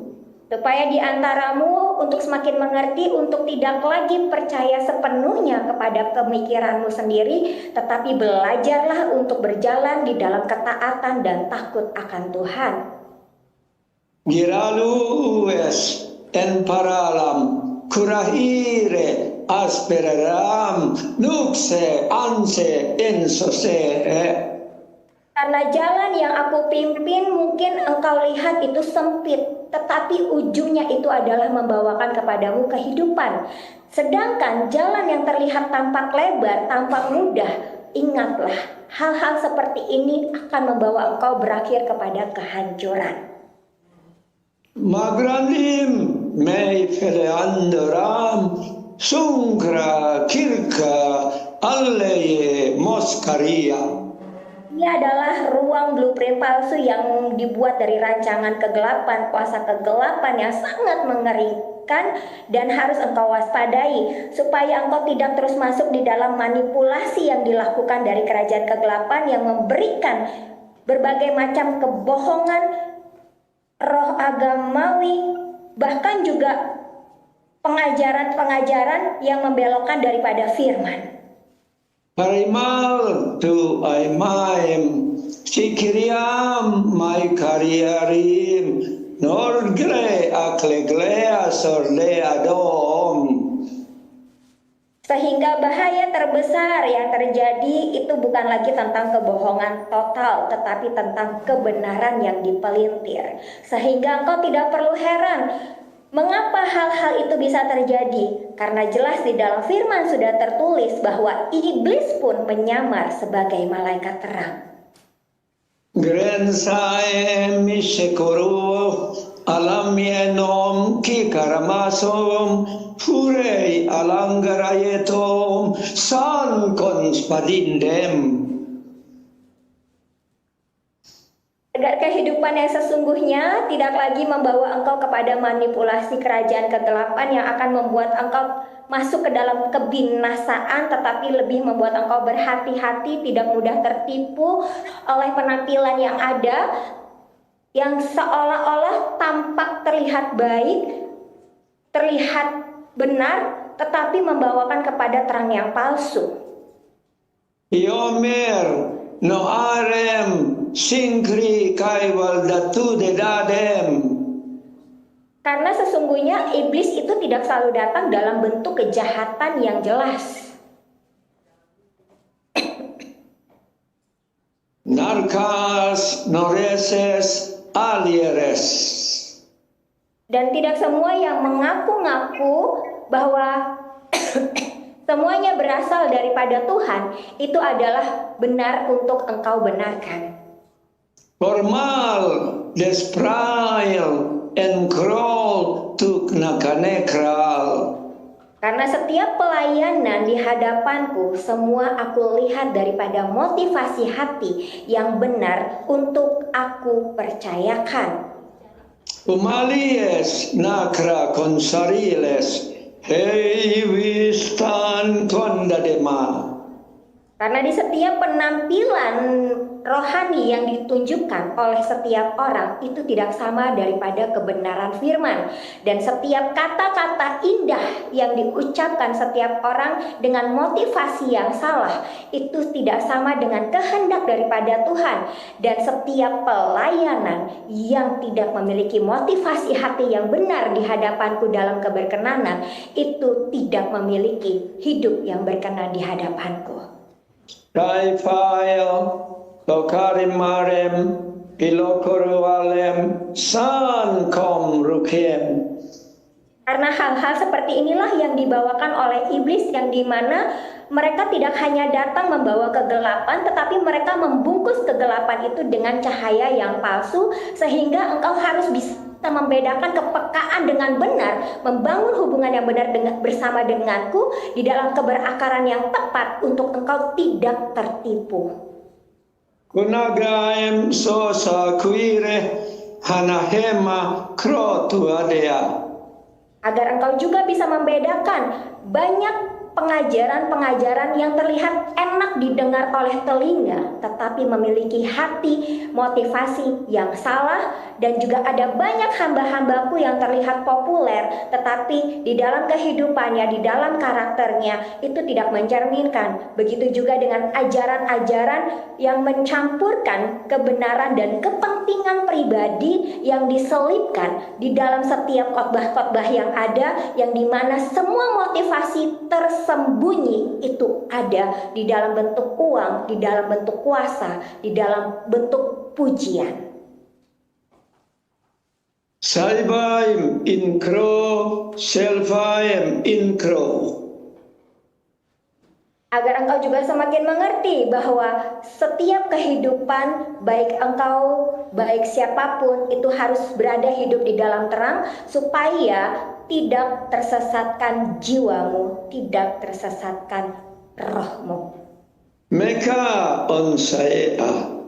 Supaya di antaramu untuk semakin mengerti, untuk tidak lagi percaya sepenuhnya kepada pemikiranmu sendiri, tetapi belajarlah untuk berjalan di dalam ketaatan dan takut akan Tuhan. Giralu es en paralam kurahire aspereram nukse anse insose. Karena jalan yang aku pimpin mungkin engkau lihat itu sempit, tetapi ujungnya itu adalah membawakan kepadamu kehidupan. Sedangkan jalan yang terlihat tampak lebar, tampak mudah, ingatlah, hal-hal seperti ini akan membawa engkau berakhir kepada kehancuran. Magranim mig för andram, sunkra kirka alleje moskaria. Ini adalah ruang blueprint palsu yang dibuat dari rancangan kegelapan, kuasa kegelapan yang sangat mengerikan dan harus engkau waspadai supaya engkau tidak terus masuk di dalam manipulasi yang dilakukan dari kerajaan kegelapan yang memberikan berbagai macam kebohongan, roh agamawi, bahkan juga pengajaran-pengajaran yang membelokkan daripada firman. Parimal tu aimaim, sikiriam mai kariarim, norgle akleglea sorde adom. Sehingga bahaya terbesar yang terjadi itu bukan lagi tentang kebohongan total, tetapi tentang kebenaran yang dipelintir. Sehingga engkau tidak perlu heran mengapa hal-hal itu bisa terjadi. Karena jelas di dalam firman sudah tertulis bahwa iblis pun menyamar sebagai malaikat terang. Grensae mishekoro alamienom kikaramasom furei alangarayetom san konspadindem. Agar kehidupan yang sesungguhnya tidak lagi membawa engkau kepada manipulasi kerajaan kegelapan yang akan membuat engkau masuk ke dalam kebinasaan, tetapi lebih membuat engkau berhati-hati, tidak mudah tertipu oleh penampilan yang ada, yang seolah-olah tampak terlihat baik, terlihat benar, tetapi membawakan kepada terang yang palsu. Yomer no arem singkri kaiwal datu dedadem. Karena sesungguhnya iblis itu tidak selalu datang dalam bentuk kejahatan yang jelas. Narkas noreses alieres. Dan tidak semua yang mengaku-ngaku bahwa semuanya berasal daripada Tuhan itu adalah benar untuk engkau benarkan. Formal desprail en krol tuk nakanekral. Karena setiap pelayanan di hadapanku, semua aku lihat daripada motivasi hati yang benar untuk aku percayakan. Umalies nakra konsariles hei wistan kondadema. Karena di setiap penampilan rohani yang ditunjukkan oleh setiap orang itu tidak sama daripada kebenaran firman. Dan setiap kata-kata indah yang diucapkan setiap orang dengan motivasi yang salah itu tidak sama dengan kehendak daripada Tuhan. Dan setiap pelayanan yang tidak memiliki motivasi hati yang benar di hadapanku dalam keberkenanan itu tidak memiliki hidup yang berkenan di hadapanku. Raifael lokarim marem ilokorualem san kom rukem. Karena hal-hal seperti inilah yang dibawakan oleh iblis, yang dimana mereka tidak hanya datang membawa kegelapan, tetapi mereka membungkus kegelapan itu dengan cahaya yang palsu, sehingga engkau harus bisa membedakan kepekaan dengan benar, membangun hubungan yang benar bersama denganku di dalam keberakaran yang tepat untuk engkau tidak tertipu. Kunagaem sosa kuire hanahema krotu adea. Agar engkau juga bisa membedakan banyak pengajaran-pengajaran yang terlihat enak didengar oleh telinga, tetapi memiliki hati motivasi yang salah. Dan juga ada banyak hamba-hambaku yang terlihat populer, tetapi di dalam kehidupannya, di dalam karakternya itu tidak mencerminkan. Begitu juga dengan ajaran-ajaran yang mencampurkan kebenaran dan kepentingan pribadi yang diselipkan di dalam setiap khotbah-khotbah yang ada, yang dimana semua motivasi tersembunyi itu ada di dalam bentuk uang, di dalam bentuk kuasa, di dalam bentuk pujian. Salvaim in cro, selvaim in cro. Agar engkau juga semakin mengerti bahwa setiap kehidupan, baik engkau, baik siapapun, itu harus berada hidup di dalam terang, supaya tidak tersesatkan jiwamu, tidak tersesatkan rohmu. Meka on saya.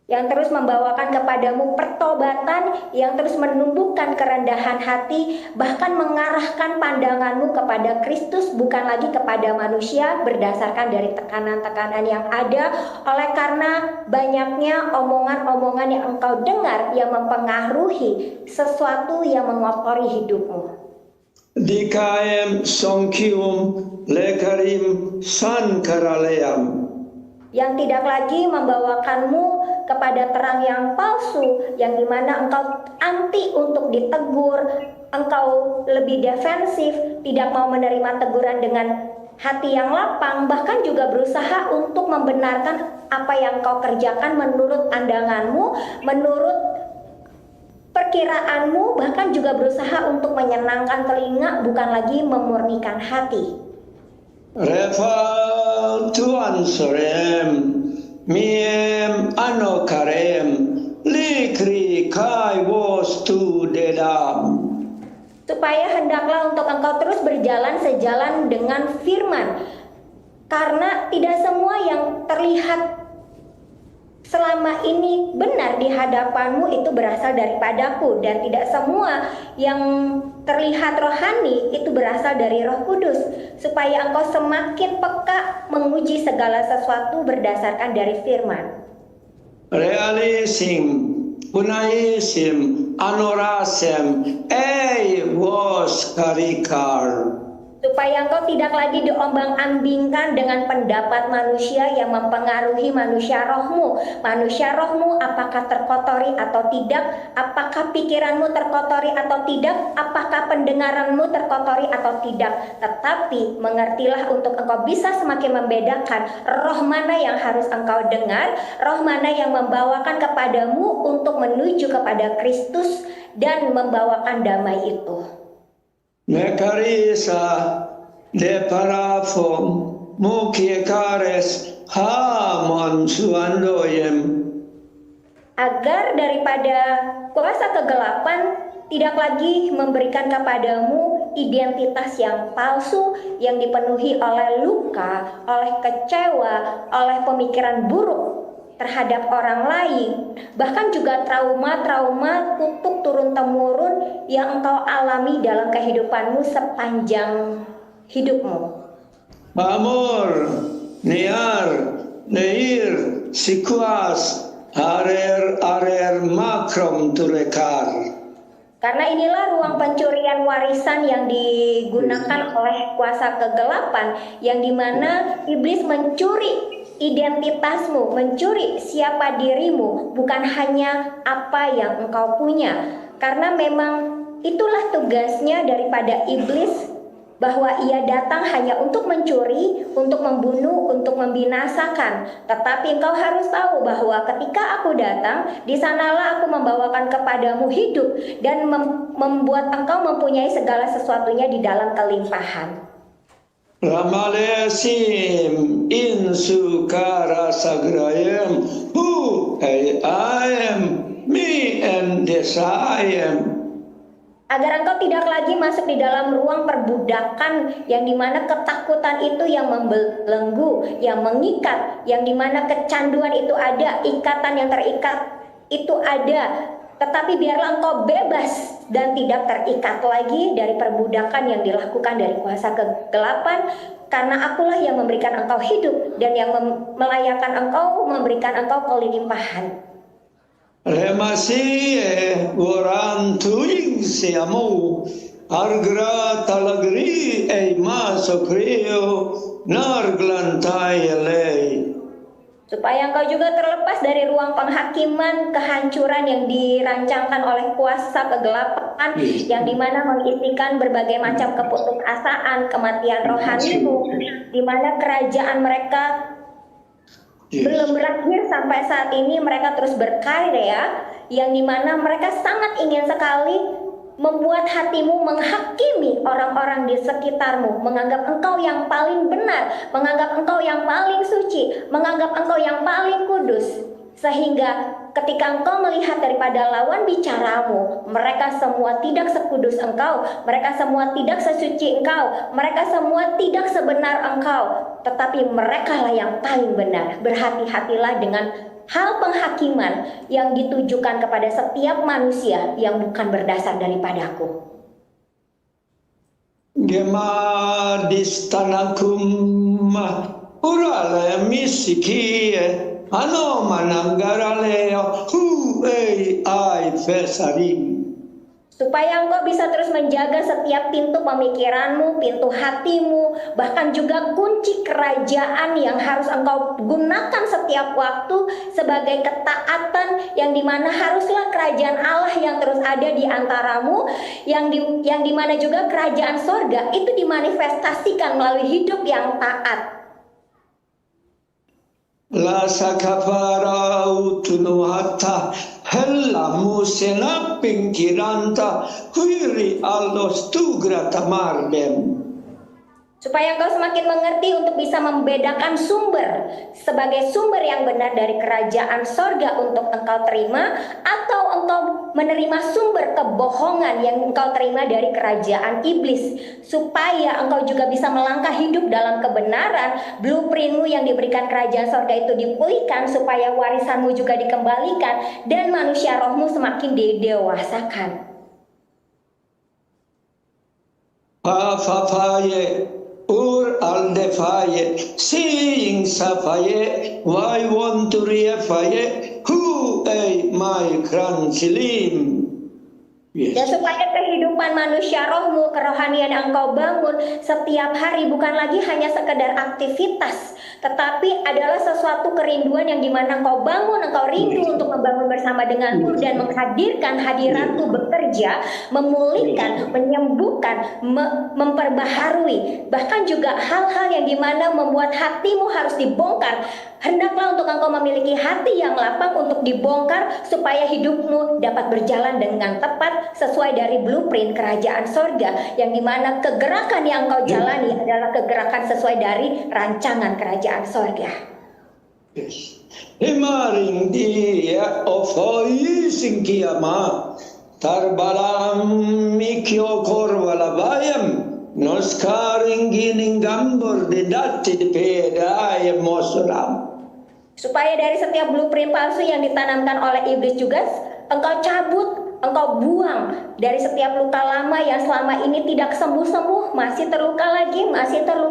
Yang terus membawakan kepadamu pertobatan, yang terus menumbuhkan kerendahan hati, bahkan mengarahkan pandanganmu kepada Kristus, bukan lagi kepada manusia berdasarkan dari tekanan-tekanan yang ada, oleh karena banyaknya omongan-omongan yang engkau dengar yang mempengaruhi sesuatu yang mengotori hidupmu. Dikaem songkium lekarim sankaraleam. Yang tidak lagi membawakanmu kepada terang yang palsu, yang dimana engkau anti untuk ditegur, engkau lebih defensif, tidak mau menerima teguran dengan hati yang lapang, bahkan juga berusaha untuk membenarkan apa yang kau kerjakan menurut pandanganmu, menurut perkiraanmu, bahkan juga berusaha untuk menyenangkan telinga, bukan lagi memurnikan hati. Refal tuan sorem, miem anokarem, likri kai was tu dedam. Supaya hendaklah untuk engkau terus berjalan sejalan dengan firman, karena tidak semua yang terlihat selama ini benar di hadapanmu itu berasal daripadaku, dan tidak semua yang terlihat rohani itu berasal dari Roh Kudus, supaya engkau semakin peka menguji segala sesuatu berdasarkan dari firman. Realisim, punaisim, anorasem, was karikar. Supaya engkau tidak lagi diombang-ambingkan dengan pendapat manusia yang mempengaruhi manusia rohmu. Manusia rohmu apakah terkotori atau tidak, apakah pikiranmu terkotori atau tidak, apakah pendengaranmu terkotori atau tidak. Tetapi mengertilah untuk engkau bisa semakin membedakan roh mana yang harus engkau dengar, roh mana yang membawakan kepadamu untuk menuju kepada Kristus dan membawakan damai itu. Mekarisa de parafom mukiekares hamon suandoyem. Agar daripada kuasa kegelapan tidak lagi memberikan kepadamu identitas yang palsu, yang dipenuhi oleh luka, oleh kecewa, oleh pemikiran buruk terhadap orang lain, bahkan juga trauma-trauma kutuk turun-temurun yang engkau alami dalam kehidupanmu sepanjang hidupmu. Mamur, niar, neir, sikuas, arer makrom turekar. Karena inilah ruang pencurian warisan yang digunakan oleh kuasa kegelapan, yang dimana iblis mencuri identitasmu, mencuri siapa dirimu, bukan hanya apa yang engkau punya. Karena memang itulah tugasnya daripada iblis, bahwa ia datang hanya untuk mencuri, untuk membunuh, untuk membinasakan. Tetapi engkau harus tahu bahwa ketika aku datang, di sanalah aku membawakan kepadamu hidup dan membuat engkau mempunyai segala sesuatunya di dalam kelimpahan. Ramalesim insukara sagrayem hu ayam mi and desayem. Agar engkau tidak lagi masuk di dalam ruang perbudakan, yang dimana ketakutan itu yang membelenggu, yang mengikat, yang dimana kecanduan itu ada, ikatan yang terikat itu ada. Tetapi biarlah engkau bebas dan tidak terikat lagi dari perbudakan yang dilakukan dari kuasa kegelapan, karena akulah yang memberikan engkau hidup dan yang melayakkan engkau, memberikan engkau kelimpahan. Remasie orang tuing siamu argra talagri masokrio narglantayele. Supaya engkau juga terlepas dari ruang penghakiman kehancuran yang dirancangkan oleh kuasa kegelapan, yang dimana mengisikan berbagai macam keputusasaan, kematian rohanimu, dimana kerajaan mereka Belum berakhir sampai saat ini, mereka terus berkarya, yang dimana mereka sangat ingin sekali membuat hatimu menghakimi orang-orang di sekitarmu, menganggap engkau yang paling benar, menganggap engkau yang paling suci, menganggap engkau yang paling kudus. Sehingga ketika engkau melihat daripada lawan bicaramu, mereka semua tidak sekudus engkau, mereka semua tidak sesuci engkau, mereka semua tidak sebenar engkau, tetapi mereka lah yang paling benar. Berhati-hatilah dengan hal penghakiman yang ditujukan kepada setiap manusia yang bukan berdasar daripadaku. Gemadistanakum urala misikie ano mananggaraleo ai fesarim. Supaya engkau bisa terus menjaga setiap pintu pemikiranmu, pintu hatimu, bahkan juga kunci kerajaan yang harus engkau gunakan setiap waktu sebagai ketaatan, yang dimana haruslah kerajaan Allah yang terus ada di antaramu, yang dimana juga kerajaan sorga itu dimanifestasikan melalui hidup yang taat. La sakapara utunuhata hella musena pingkiranta huiri allos tugrata marbem. Supaya engkau semakin mengerti untuk bisa membedakan sumber sebagai sumber yang benar dari kerajaan sorga untuk engkau terima, atau engkau menerima sumber kebohongan yang engkau terima dari kerajaan iblis. Supaya engkau juga bisa melangkah hidup dalam kebenaran, blueprintmu yang diberikan kerajaan sorga itu dipulihkan, supaya warisanmu juga dikembalikan, dan manusia rohmu semakin didewasakan. Pafaye ur aldefaye seeing safaye why want to refaye who my kransilim. Dan supaya kehidupan manusia rohmu, kerohanian yang engkau bangun setiap hari bukan lagi hanya sekedar aktivitas, tetapi adalah sesuatu kerinduan yang dimana engkau bangun, engkau rindu untuk membangun bersama denganku dan menghadirkan hadiratku bekerja, memulihkan, menyembuhkan, memperbaharui, bahkan juga hal-hal yang dimana membuat hatimu harus dibongkar. Hendaklah untuk engkau memiliki hati yang lapang untuk dibongkar, supaya hidupmu dapat berjalan dengan tepat sesuai dari blueprint kerajaan sorga, yang dimana kegerakan yang engkau jalani adalah kegerakan sesuai dari rancangan kerajaan sorga. Yes. Himaring dia ofoising kiama tarbalam mikyo korwala bayam noskaring gining gambor de dati de peda ayam mosuram. Supaya dari setiap blueprint palsu yang ditanamkan oleh iblis juga engkau cabut, engkau buang dari setiap luka lama yang selama ini tidak sembuh-sembuh, masih terluka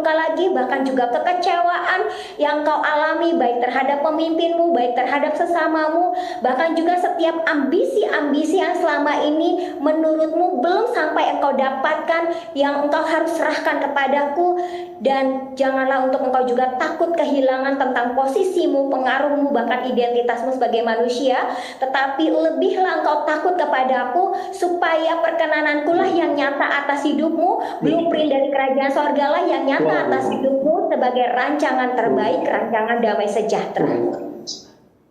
lagi, bahkan juga kekecewaan yang engkau alami baik terhadap pemimpinmu, baik terhadap sesamamu, bahkan juga setiap ambisi-ambisi yang selama ini menurutmu belum sampai engkau dapatkan, yang engkau harus serahkan kepadaku. Dan janganlah untuk engkau juga takut kehilangan tentang posisimu, pengaruhmu, bahkan identitasmu sebagai manusia, tetapi lebihlah engkau takut kepadaku, supaya perkenananku lah yang nyata atas hidupmu, blueprint dari kerajaan sorga lah yang nyata atas hidupmu sebagai rancangan terbaik, rancangan damai sejahtera.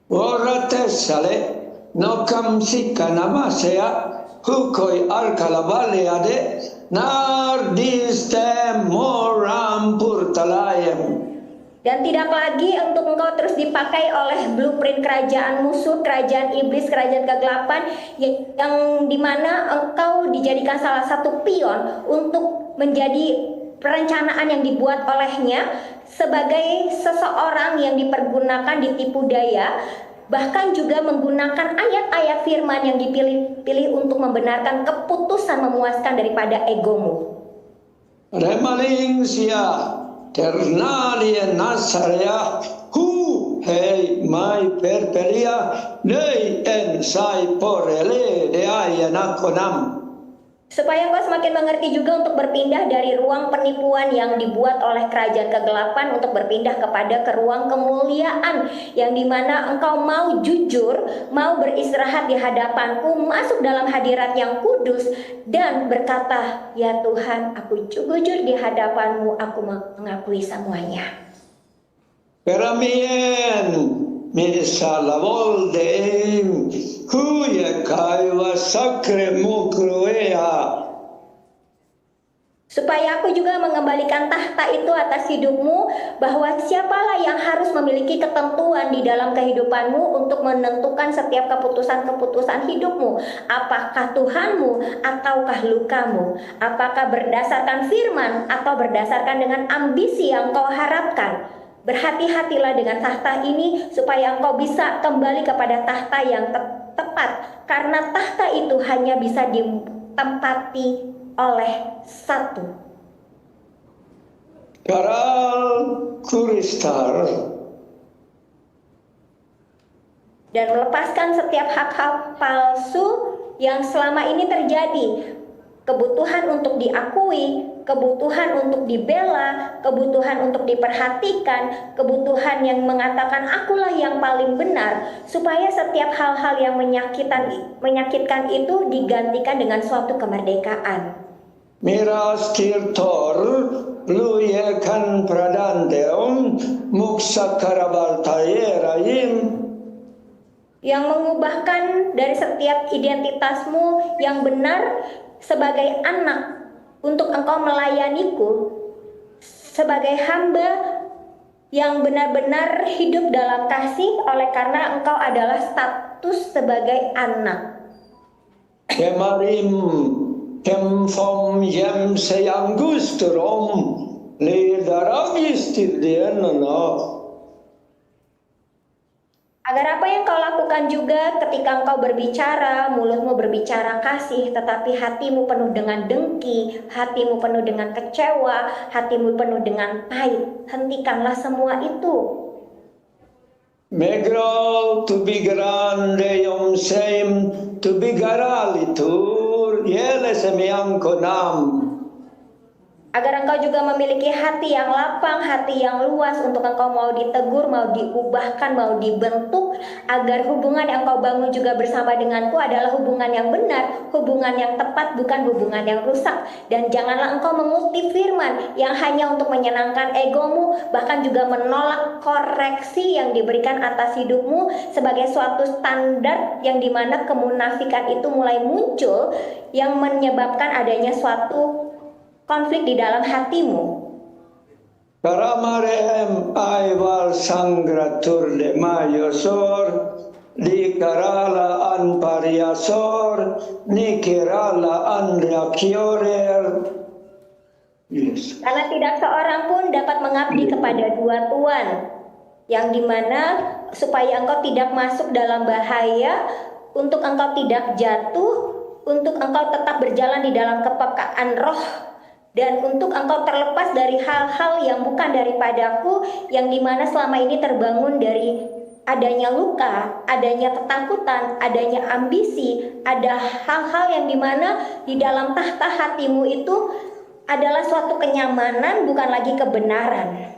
Ora tesale no kamsika namasea hukoi alkalabale ade nardiste moram purtalayem. Dan tidak lagi untuk engkau terus dipakai oleh blueprint kerajaan musuh, kerajaan iblis, kerajaan kegelapan, yang dimana engkau dijadikan salah satu pion untuk menjadi perencanaan yang dibuat olehnya, sebagai seseorang yang dipergunakan, ditipu daya, bahkan juga menggunakan ayat-ayat firman yang dipilih untuk membenarkan keputusan memuaskan daripada egomu. Remaling sia ternalia nasarea hu hei mai perperia nei en sai porele de ayanakonam. Supaya engkau semakin mengerti juga untuk berpindah dari ruang penipuan yang dibuat oleh kerajaan kegelapan untuk berpindah kepada ke ruang kemuliaan, yang dimana engkau mau jujur, mau beristirahat di hadapanku, masuk dalam hadirat yang kudus, dan berkata, ya Tuhan, aku jujur di hadapanmu, aku mengakui semuanya. Keramien misala voldeim huye kaiwa sakre mukruea. Supaya aku juga mengembalikan tahta itu atas hidupmu, bahwa siapalah yang harus memiliki ketentuan di dalam kehidupanmu untuk menentukan setiap keputusan-keputusan hidupmu. Apakah Tuhanmu ataukah lukamu? Apakah berdasarkan firman atau berdasarkan dengan ambisi yang kau harapkan? Berhati-hatilah dengan tahta ini supaya engkau bisa kembali kepada tahta yang tepat, karena tahta itu hanya bisa ditempati oleh satu. Karal kuristar. Dan melepaskan setiap hak-hak palsu yang selama ini terjadi. Kebutuhan untuk diakui, kebutuhan untuk dibela, kebutuhan untuk diperhatikan, kebutuhan yang mengatakan akulah yang paling benar, supaya setiap hal-hal yang menyakitkan itu digantikan dengan suatu kemerdekaan. Miras tirtor luyekan pradanteum muksa karabaltayeraim. Yang mengubahkan dari setiap identitasmu yang benar sebagai anak untuk engkau melayaniku, sebagai hamba yang benar-benar hidup dalam kasih oleh karena engkau adalah status sebagai anak. Kemarim kemfom jem seyangusterom ledaragistiddienana. Agar apa yang kau lakukan juga ketika engkau berbicara, mulutmu berbicara kasih, tetapi hatimu penuh dengan dengki, hatimu penuh dengan kecewa, hatimu penuh dengan pahit. Hentikanlah semua itu. Megral to be grande yom seim to be garalitur yele semyang konam. Agar engkau juga memiliki hati yang lapang, hati yang luas untuk engkau mau ditegur, mau diubahkan, mau dibentuk, agar hubungan yang engkau bangun juga bersama denganku adalah hubungan yang benar, hubungan yang tepat, bukan hubungan yang rusak. Dan janganlah engkau mengutip firman yang hanya untuk menyenangkan egomu, bahkan juga menolak koreksi yang diberikan atas hidupmu sebagai suatu standar yang dimana kemunafikan itu mulai muncul, yang menyebabkan adanya suatu konflik di dalam hatimu. Karamarem aival sangratur de mayosor di karala an pariasor ni kirala an rakiorer. Yes. Karena tidak seorang pun dapat mengabdi kepada dua tuan, yang dimana supaya engkau tidak masuk dalam bahaya, untuk engkau tidak jatuh, untuk engkau tetap berjalan di dalam kepekaan roh, dan untuk engkau terlepas dari hal-hal yang bukan daripadaku, yang dimana selama ini terbangun dari adanya luka, adanya ketakutan, adanya ambisi, ada hal-hal yang dimana di dalam tahta hatimu itu adalah suatu kenyamanan, bukan lagi kebenaran.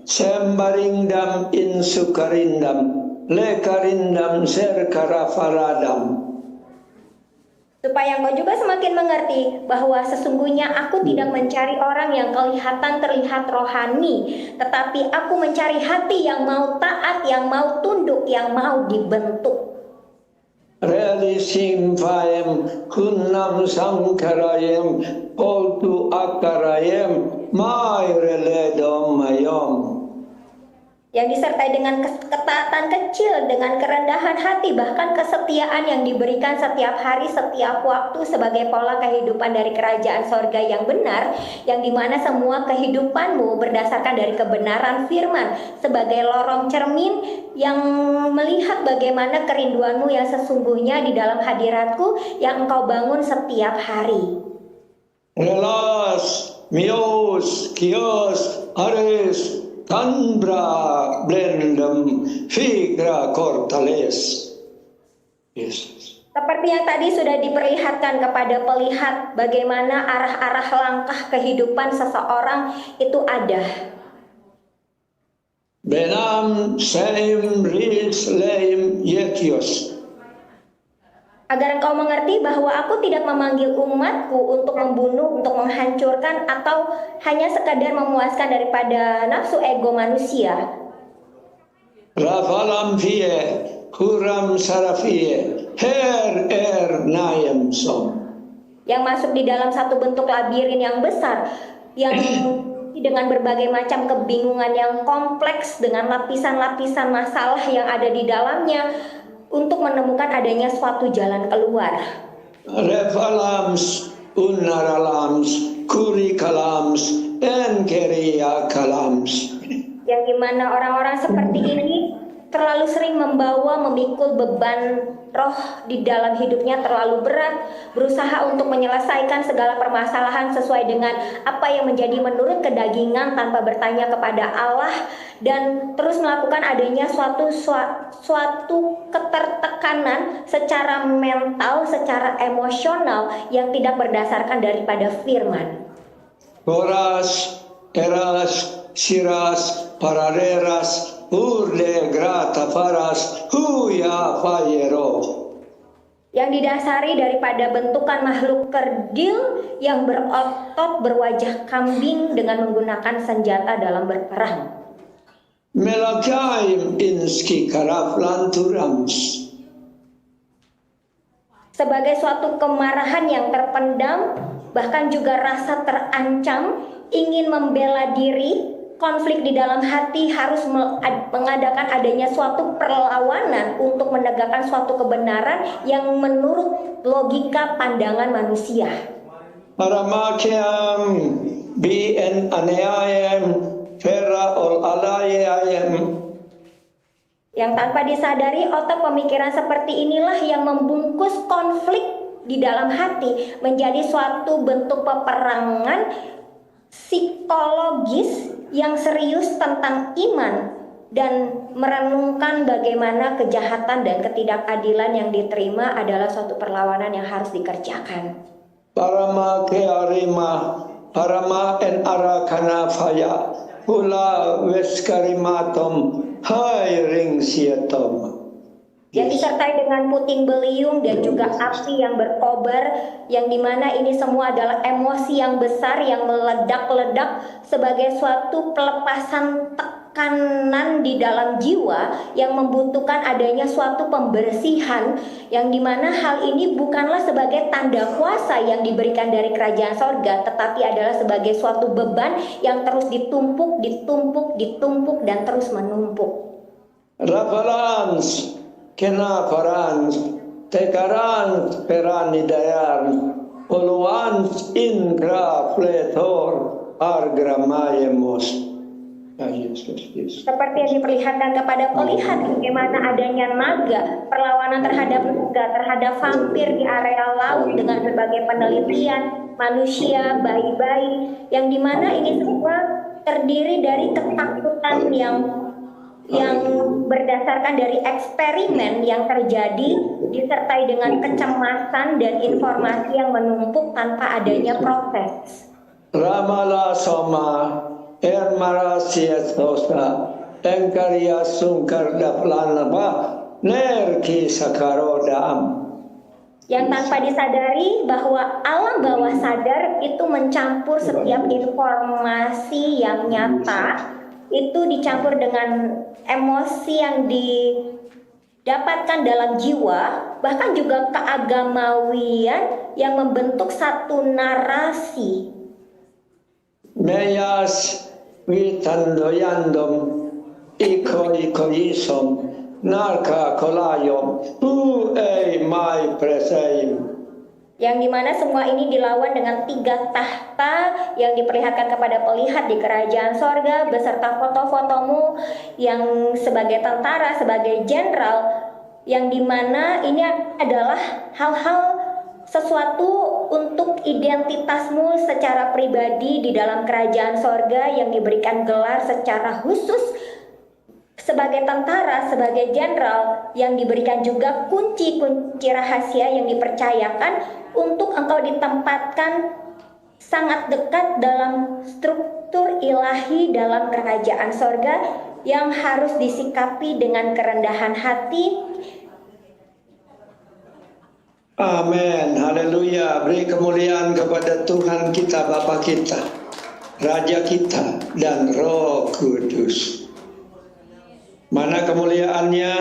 Sembarindam insukarindam lekarindam serkarafaradam. Supaya engkau juga semakin mengerti bahwa sesungguhnya aku tidak mencari orang yang kelihatan terlihat rohani, tetapi aku mencari hati yang mau taat, yang mau tunduk, yang mau dibentuk. Realisim faem hunnam samkarayem poltu akarayem maireledom mayom. Yang disertai dengan ketaatan kecil, dengan kerendahan hati, bahkan kesetiaan yang diberikan setiap hari, setiap waktu sebagai pola kehidupan dari kerajaan sorga yang benar, yang dimana semua kehidupanmu berdasarkan dari kebenaran firman, sebagai lorong cermin yang melihat bagaimana kerinduanmu yang sesungguhnya di dalam hadiratku yang engkau bangun setiap hari. Relas, mios, kios, ares, Tanbra blendem figra cortales. Yes. Seperti yang tadi sudah diperlihatkan kepada pelihat bagaimana arah-arah langkah kehidupan seseorang itu ada. Benam seim ris leim yekios. agar engkau mengerti bahwa aku tidak memanggil umatku untuk membunuh, untuk menghancurkan, atau hanya sekadar memuaskan daripada nafsu ego manusia. Rafalam fie, huram sarafie, her nayam som. Yang masuk di dalam satu bentuk labirin yang besar, yang dengan berbagai macam kebingungan yang kompleks, dengan lapisan-lapisan masalah yang ada di dalamnya, untuk menemukan adanya suatu jalan keluar. Refalams, unaralams, kurikalams, enkeria kalams. Yang dimana orang-orang seperti ini terlalu sering memikul beban roh di dalam hidupnya terlalu berat, berusaha untuk menyelesaikan segala permasalahan sesuai dengan apa yang menjadi menurut kedagingan tanpa bertanya kepada Allah, dan terus melakukan adanya suatu ketertekanan secara mental, secara emosional yang tidak berdasarkan daripada firman. Horas, eras, siras, parareras, urde grata faras, huya fayero. Yang didasari daripada bentukan makhluk kerdil yang berotot berwajah kambing dengan menggunakan senjata dalam berperang. Melakaim inski karaflanturams. Sebagai suatu kemarahan yang terpendam, bahkan juga rasa terancam, ingin membela diri, konflik di dalam hati harus mengadakan adanya suatu perlawanan untuk menegakkan suatu kebenaran yang menurut logika pandangan manusia. Paramakyam bien aneayam fera ol alayayam. Yang tanpa disadari, otak pemikiran seperti inilah yang membungkus konflik di dalam hati menjadi suatu bentuk peperangan psikologis yang serius tentang iman, dan merenungkan bagaimana kejahatan dan ketidakadilan yang diterima adalah suatu perlawanan yang harus dikerjakan. Parama kearima, parama en arakana faya, hula veskarimatom, hai ring sietom. Yang disertai dengan puting beliung dan juga api yang berkobar, yang dimana ini semua adalah emosi yang besar yang meledak-ledak sebagai suatu pelepasan tekanan di dalam jiwa yang membutuhkan adanya suatu pembersihan, yang dimana hal ini bukanlah sebagai tanda kuasa yang diberikan dari kerajaan sorga, tetapi adalah sebagai suatu beban yang terus ditumpuk, dan terus menumpuk. Ravalans, kenaparans, tekarans peranidayan, oluans ingra fletor argramayemos. Seperti yang diperlihatkan kepada pelihat, bagaimana adanya naga, perlawanan terhadap naga, terhadap vampir di area laut dengan berbagai penelitian manusia, bayi-bayi, yang dimana ini semua terdiri dari ketakutan yang berdasarkan dari eksperimen yang terjadi, disertai dengan kecemasan dan informasi yang menumpuk tanpa adanya proses. Ramala soma ermara sietosa engkarya sungkar daplanaba nerki sakarodam. Yang tanpa disadari bahwa alam bawah sadar itu mencampur setiap informasi yang nyata, itu dicampur dengan emosi yang didapatkan dalam jiwa, bahkan juga keagamawian yang membentuk satu narasi. Meyas witandoyandom ikoisom narka kolayom hu mai presaim. Yang dimana semua ini dilawan dengan 3 tahta yang diperlihatkan kepada pelihat di kerajaan sorga, beserta foto-fotomu yang sebagai tentara, sebagai jenderal, yang dimana ini adalah hal-hal sesuatu untuk identitasmu secara pribadi di dalam kerajaan sorga yang diberikan gelar secara khusus sebagai tentara, sebagai jenderal, yang diberikan juga kunci-kunci rahasia yang dipercayakan untuk engkau ditempatkan sangat dekat dalam struktur ilahi dalam kerajaan sorga yang harus disikapi dengan kerendahan hati, Amin. Haleluya. Beri kemuliaan kepada Tuhan kita, Bapa kita, Raja kita, dan Roh Kudus. Mana kemuliaannya?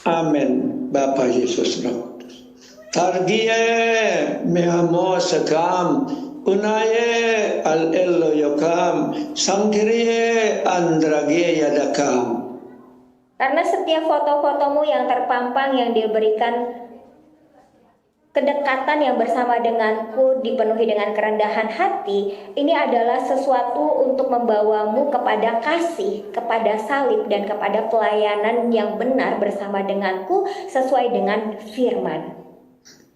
Amin. Bapa Yesus Roh Kudus. Targie mehamo sekam, unaye al elo yokam, sangkirie andragie yadakam. Karena setiap foto-fotomu yang terpampang yang diberikan kedekatan yang bersama denganku dipenuhi dengan kerendahan hati, ini adalah sesuatu untuk membawamu kepada kasih, kepada salib, dan kepada pelayanan yang benar bersama denganku sesuai dengan firman.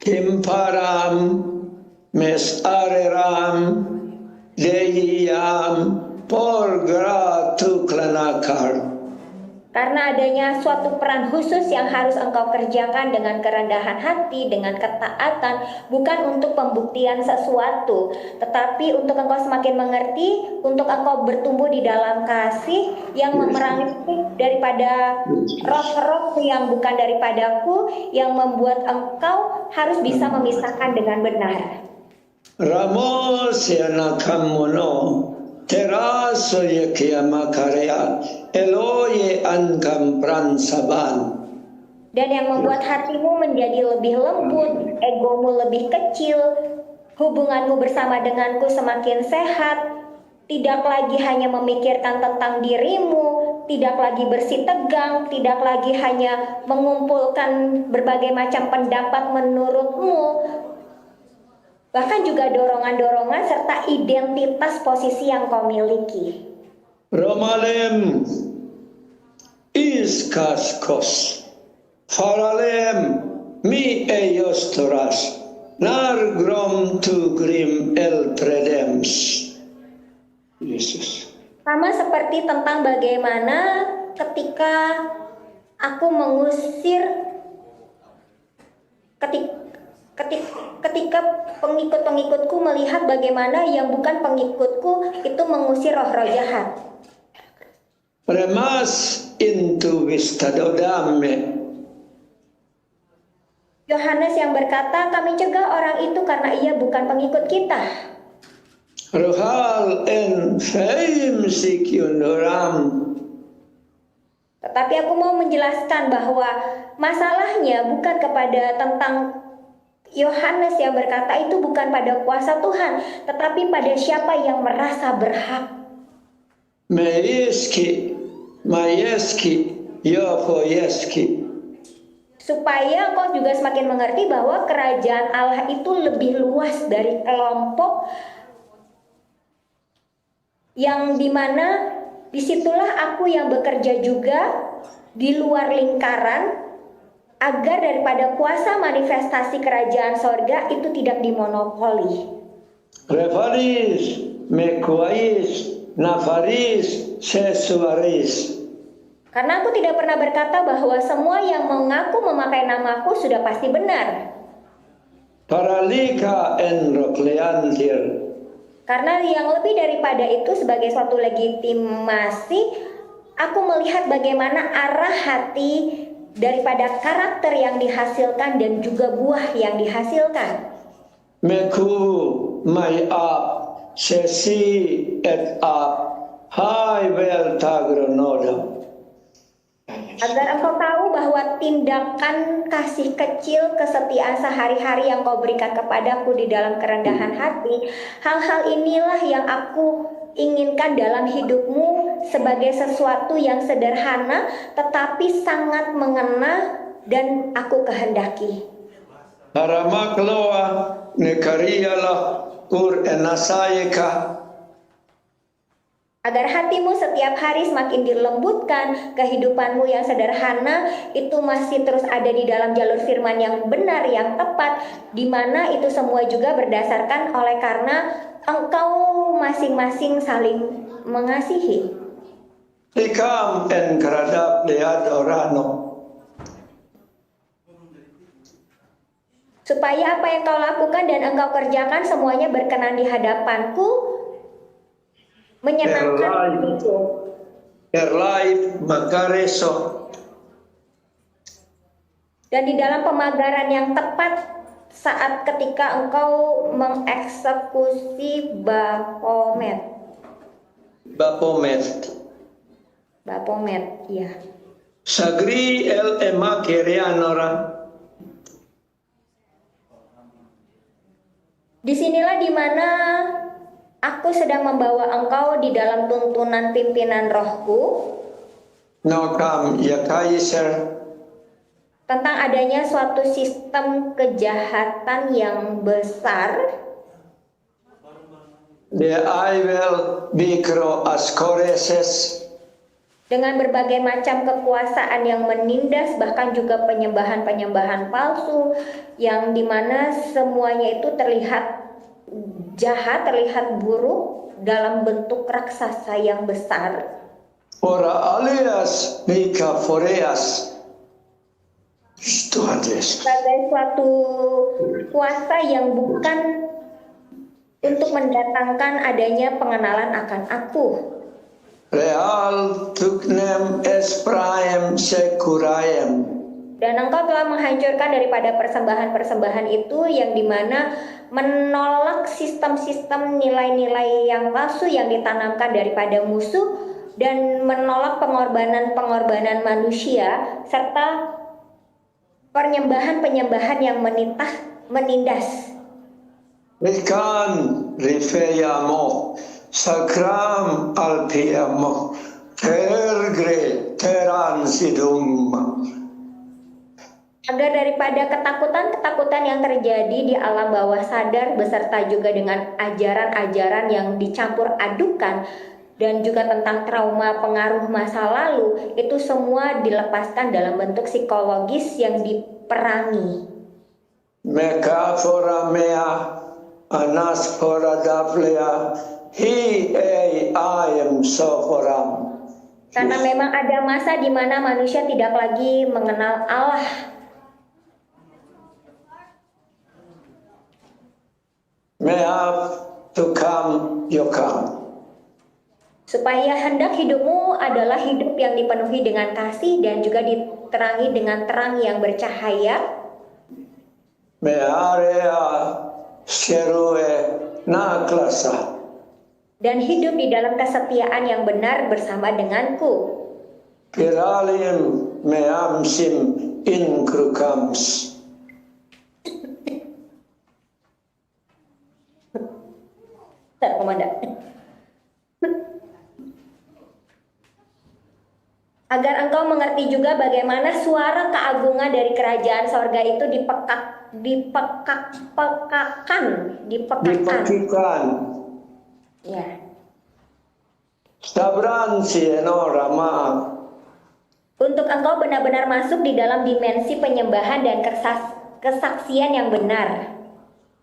Kimparam mesareram deyam porgratu klanakar. Karena adanya suatu peran khusus yang harus engkau kerjakan dengan kerendahan hati, dengan ketaatan, bukan untuk pembuktian sesuatu, tetapi untuk engkau semakin mengerti, untuk engkau bertumbuh di dalam kasih yang memerangi daripada roh-roh yang bukan daripadaku, yang membuat engkau harus bisa memisahkan dengan benar. Ramos yanakamono teraso yekiama karya eloye ankam pransaban. Dan yang membuat hatimu menjadi lebih lembut, egomu lebih kecil, hubunganmu bersama denganku semakin sehat, tidak lagi hanya memikirkan tentang dirimu, tidak lagi bersih tegang, tidak lagi hanya mengumpulkan berbagai macam pendapat menurutmu, bahkan juga dorongan-dorongan serta identitas posisi yang kau miliki. Romalem iskaskos faralem mi eiostoras nargrom tu grim el predems. Yesus. Sama seperti tentang bagaimana ketika aku mengusir ketika pengikut-pengikutku melihat bagaimana yang bukan pengikutku itu mengusir roh-roh jahat. Remas into vistadodame. Yohanes yang berkata, kami cegah orang itu karena ia bukan pengikut kita. Rohal en feim sikyundoram. Tetapi aku mau menjelaskan bahwa masalahnya bukan kepada tentang Yohanes yang berkata itu bukan pada kuasa Tuhan, tetapi pada siapa yang merasa berhak. Meyeski, mayeski, yofoyeski. Supaya kau juga semakin mengerti bahwa kerajaan Allah itu lebih luas dari kelompok yang dimana disitulah aku yang bekerja juga di luar lingkaran agar daripada kuasa manifestasi kerajaan sorga itu tidak dimonopoli. Refaris, mekuais, nafaris, sesuaris. Karena aku tidak pernah berkata bahwa semua yang mengaku memakai namaku sudah pasti benar. Paralika en rokleantir. Karena yang lebih daripada itu sebagai suatu legitimasi, aku melihat bagaimana arah hati daripada karakter yang dihasilkan dan juga buah yang dihasilkan. Meku mai up, sesi et up, hai vel tagronoda. Agar engkau tahu bahwa tindakan kasih kecil, kesetiaan sehari-hari yang kau berikan kepadaku di dalam kerendahan hati, hal-hal inilah yang aku inginkan dalam hidupmu sebagai sesuatu yang sederhana tetapi sangat mengena dan aku kehendaki. Haramakloa nekariyalah ur enasayeka. Agar hatimu setiap hari semakin dilembutkan, kehidupanmu yang sederhana itu masih terus ada di dalam jalur firman yang benar, yang tepat, di mana itu semua juga berdasarkan oleh karena engkau masing-masing saling mengasihi. Ikam en keradap lihat orano. Supaya apa yang kau lakukan dan engkau kerjakan semuanya berkenan di hadapanku, menyenangkan hatiku. Erlaif makareso. Dan di dalam pemagaran yang tepat saat ketika engkau mengeksekusi Baphomet. Baphomet, ya. Sagri el ema kereanora. Disinilah dimana aku sedang membawa engkau di dalam tuntunan pimpinan rohku Nokam ya kaiser. tentang adanya suatu sistem kejahatan yang besar De aivel bikro askoreses. dengan berbagai macam kekuasaan yang menindas, bahkan juga penyembahan-penyembahan palsu yang dimana semuanya itu terlihat jahat, terlihat buruk dalam bentuk raksasa yang besar. Ora alias Mika Foreas. Tuhan Yesus. Sebagai suatu kuasa yang bukan untuk mendatangkan adanya pengenalan akan aku. Real tuknem espraem sekuraem. Dan engkau telah menghancurkan daripada persembahan-persembahan itu yang dimana menolak sistem-sistem nilai-nilai yang palsu yang ditanamkan daripada musuh dan menolak pengorbanan-pengorbanan manusia serta penyembahan-penyembahan yang menindas. Mekan rifeyamo sakram alpiamo tergre teransidum. Agar daripada ketakutan-ketakutan yang terjadi di alam bawah sadar beserta juga dengan ajaran-ajaran yang dicampur adukan dan juga tentang trauma pengaruh masa lalu, itu semua dilepaskan dalam bentuk psikologis yang diperangi. Mekafora mea anaspora davlea hi I am soforam. Karena memang ada masa di mana manusia tidak lagi mengenal Allah. May have to come, you come. Supaya hendak hidupmu adalah hidup yang dipenuhi dengan kasih dan juga diterangi dengan terang yang bercahaya. Me area sherue na klasa. Dan hidup di dalam kesetiaan yang benar bersama denganku. Piralim me amsim in krukams. Bentar, Komandan. Agar engkau mengerti juga bagaimana suara keagungan dari kerajaan sorga itu Dipekikan. Ya. Sabran si enorama. Untuk engkau benar-benar masuk di dalam dimensi penyembahan dan kesaksian yang benar.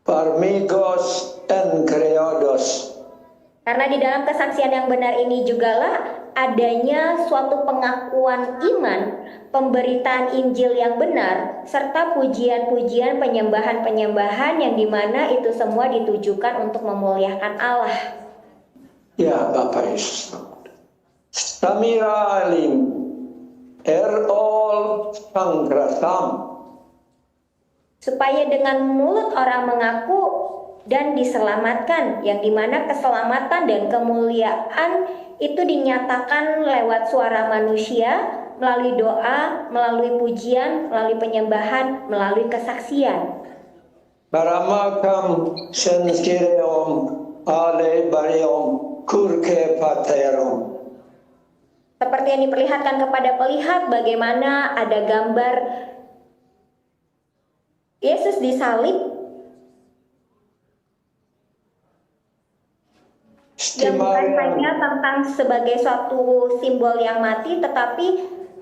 Parmigos en creodos. Karena di dalam kesaksian yang benar ini jugalah adanya suatu pengakuan iman, pemberitaan Injil yang benar, serta pujian-pujian, penyembahan-penyembahan yang dimana itu semua ditujukan untuk memuliakan Allah. Ya Bapak Yesus. Samira alim erol sangkrasam. Supaya dengan mulut orang mengaku dan diselamatkan, yang dimana keselamatan dan kemuliaan itu dinyatakan lewat suara manusia, melalui doa, melalui pujian, melalui penyembahan, melalui kesaksian. Baramakam senskireom ale bariom kurke paterom. Seperti yang diperlihatkan kepada pelihat, bagaimana ada gambar Yesus disalib yang bukan hanya tentang sebagai suatu simbol yang mati, tetapi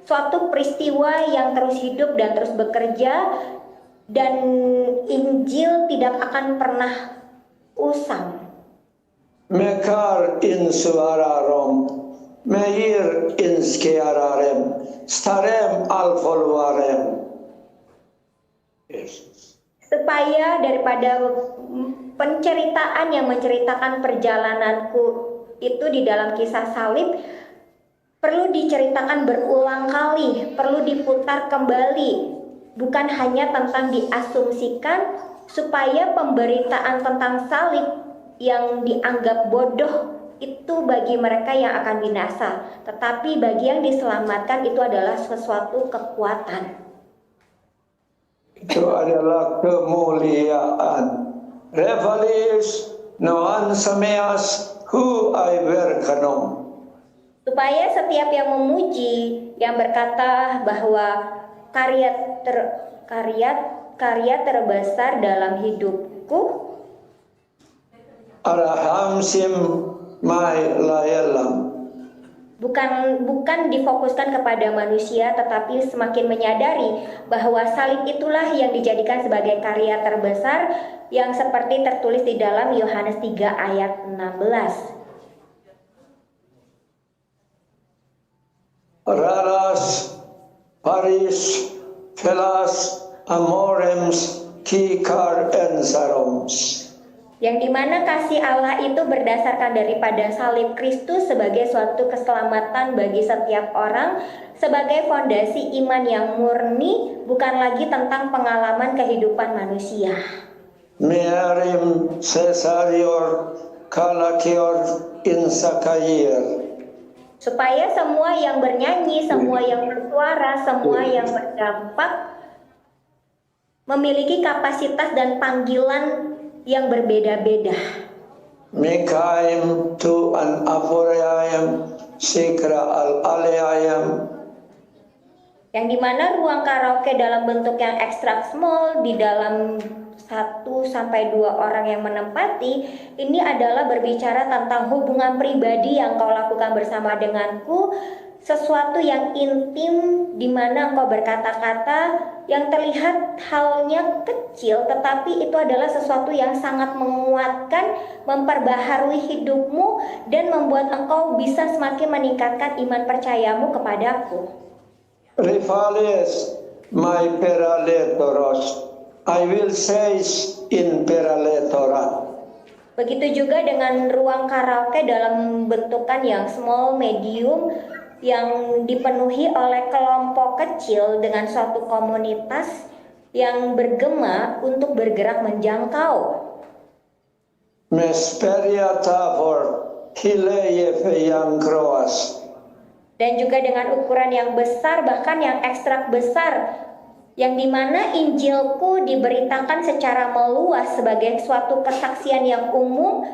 suatu peristiwa yang terus hidup dan terus bekerja, dan Injil tidak akan pernah usang. Mekar in suararom, meir in skeararem, starem alfolvarem. Supaya daripada penceritaan yang menceritakan perjalananku itu di dalam kisah salib perlu diceritakan berulang kali, perlu diputar kembali bukan hanya tentang diasumsikan supaya pemberitaan tentang salib yang dianggap bodoh itu bagi mereka yang akan binasa, tetapi bagi yang diselamatkan itu adalah sesuatu kekuatan. Itu adalah kemuliaan. Revalis noan sameas hu ai verkanom. Supaya setiap yang memuji, yang berkata bahwa karya terbesar dalam hidupku Araham sim mai layalam. bukan difokuskan kepada manusia, tetapi semakin menyadari bahwa salib itulah yang dijadikan sebagai karya terbesar yang seperti tertulis di dalam Yohanes 3 ayat 16. Raras, Paris, Felas, Amorems, Kikar, and Saroms. Yang dimana kasih Allah itu berdasarkan daripada salib Kristus sebagai suatu keselamatan bagi setiap orang, sebagai fondasi iman yang murni, bukan lagi tentang pengalaman kehidupan manusia. Mearim, Cesarior, Kalakior, Insakayir. Supaya semua yang bernyanyi, semua yang bersuara, semua yang berdampak memiliki kapasitas dan panggilan yang berbeda-beda. Mikaim tu an aporayam, Sikra al-alayam. Yang dimana ruang karaoke dalam bentuk yang extra small di dalam 1 sampai 2 orang yang menempati, ini adalah berbicara tentang hubungan pribadi yang kau lakukan bersama denganku, sesuatu yang intim di mana engkau berkata-kata yang terlihat halnya kecil, tetapi itu adalah sesuatu yang sangat menguatkan, memperbaharui hidupmu dan membuat engkau bisa semakin meningkatkan iman percayamu kepadaku. Rivales, my peraletoros. I will say in peraletora. Begitu juga dengan ruang karaoke dalam bentukan yang small, medium, yang dipenuhi oleh kelompok kecil dengan suatu komunitas yang bergema untuk bergerak menjangkau. Mesperia tavor, hileyefe yang kroas. Dan juga dengan ukuran yang besar, bahkan yang ekstrak besar, yang dimana Injilku diberitakan secara meluas sebagai suatu kesaksian yang umum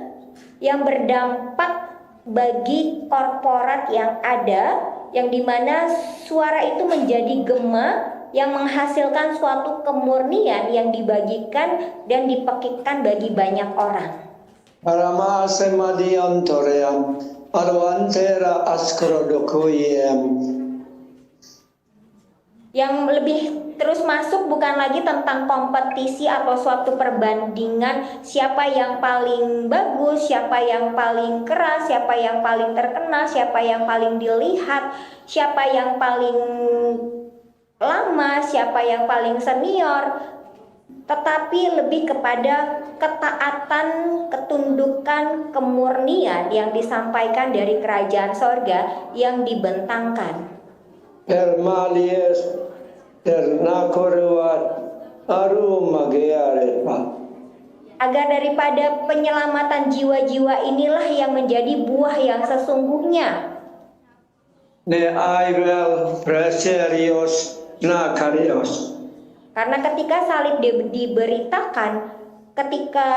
yang berdampak bagi korporat yang ada, yang dimana suara itu menjadi gema yang menghasilkan suatu kemurnian yang dibagikan dan dipekikkan bagi banyak orang. Parama semadian toream, arwantera askrodokuyem. Yang lebih terus masuk bukan lagi tentang kompetisi atau suatu perbandingan siapa yang paling bagus, siapa yang paling keras, siapa yang paling terkenal, siapa yang paling dilihat, siapa yang paling lama, siapa yang paling senior, tetapi lebih kepada ketaatan, ketundukan, kemurnian yang disampaikan dari kerajaan sorga yang dibentangkan. Hermalies, ternakoruat, arumagearepa. Agar daripada penyelamatan jiwa-jiwa inilah yang menjadi buah yang sesungguhnya. Ne aivel preserios nakarios. Karena ketika salib diberitakan, ketika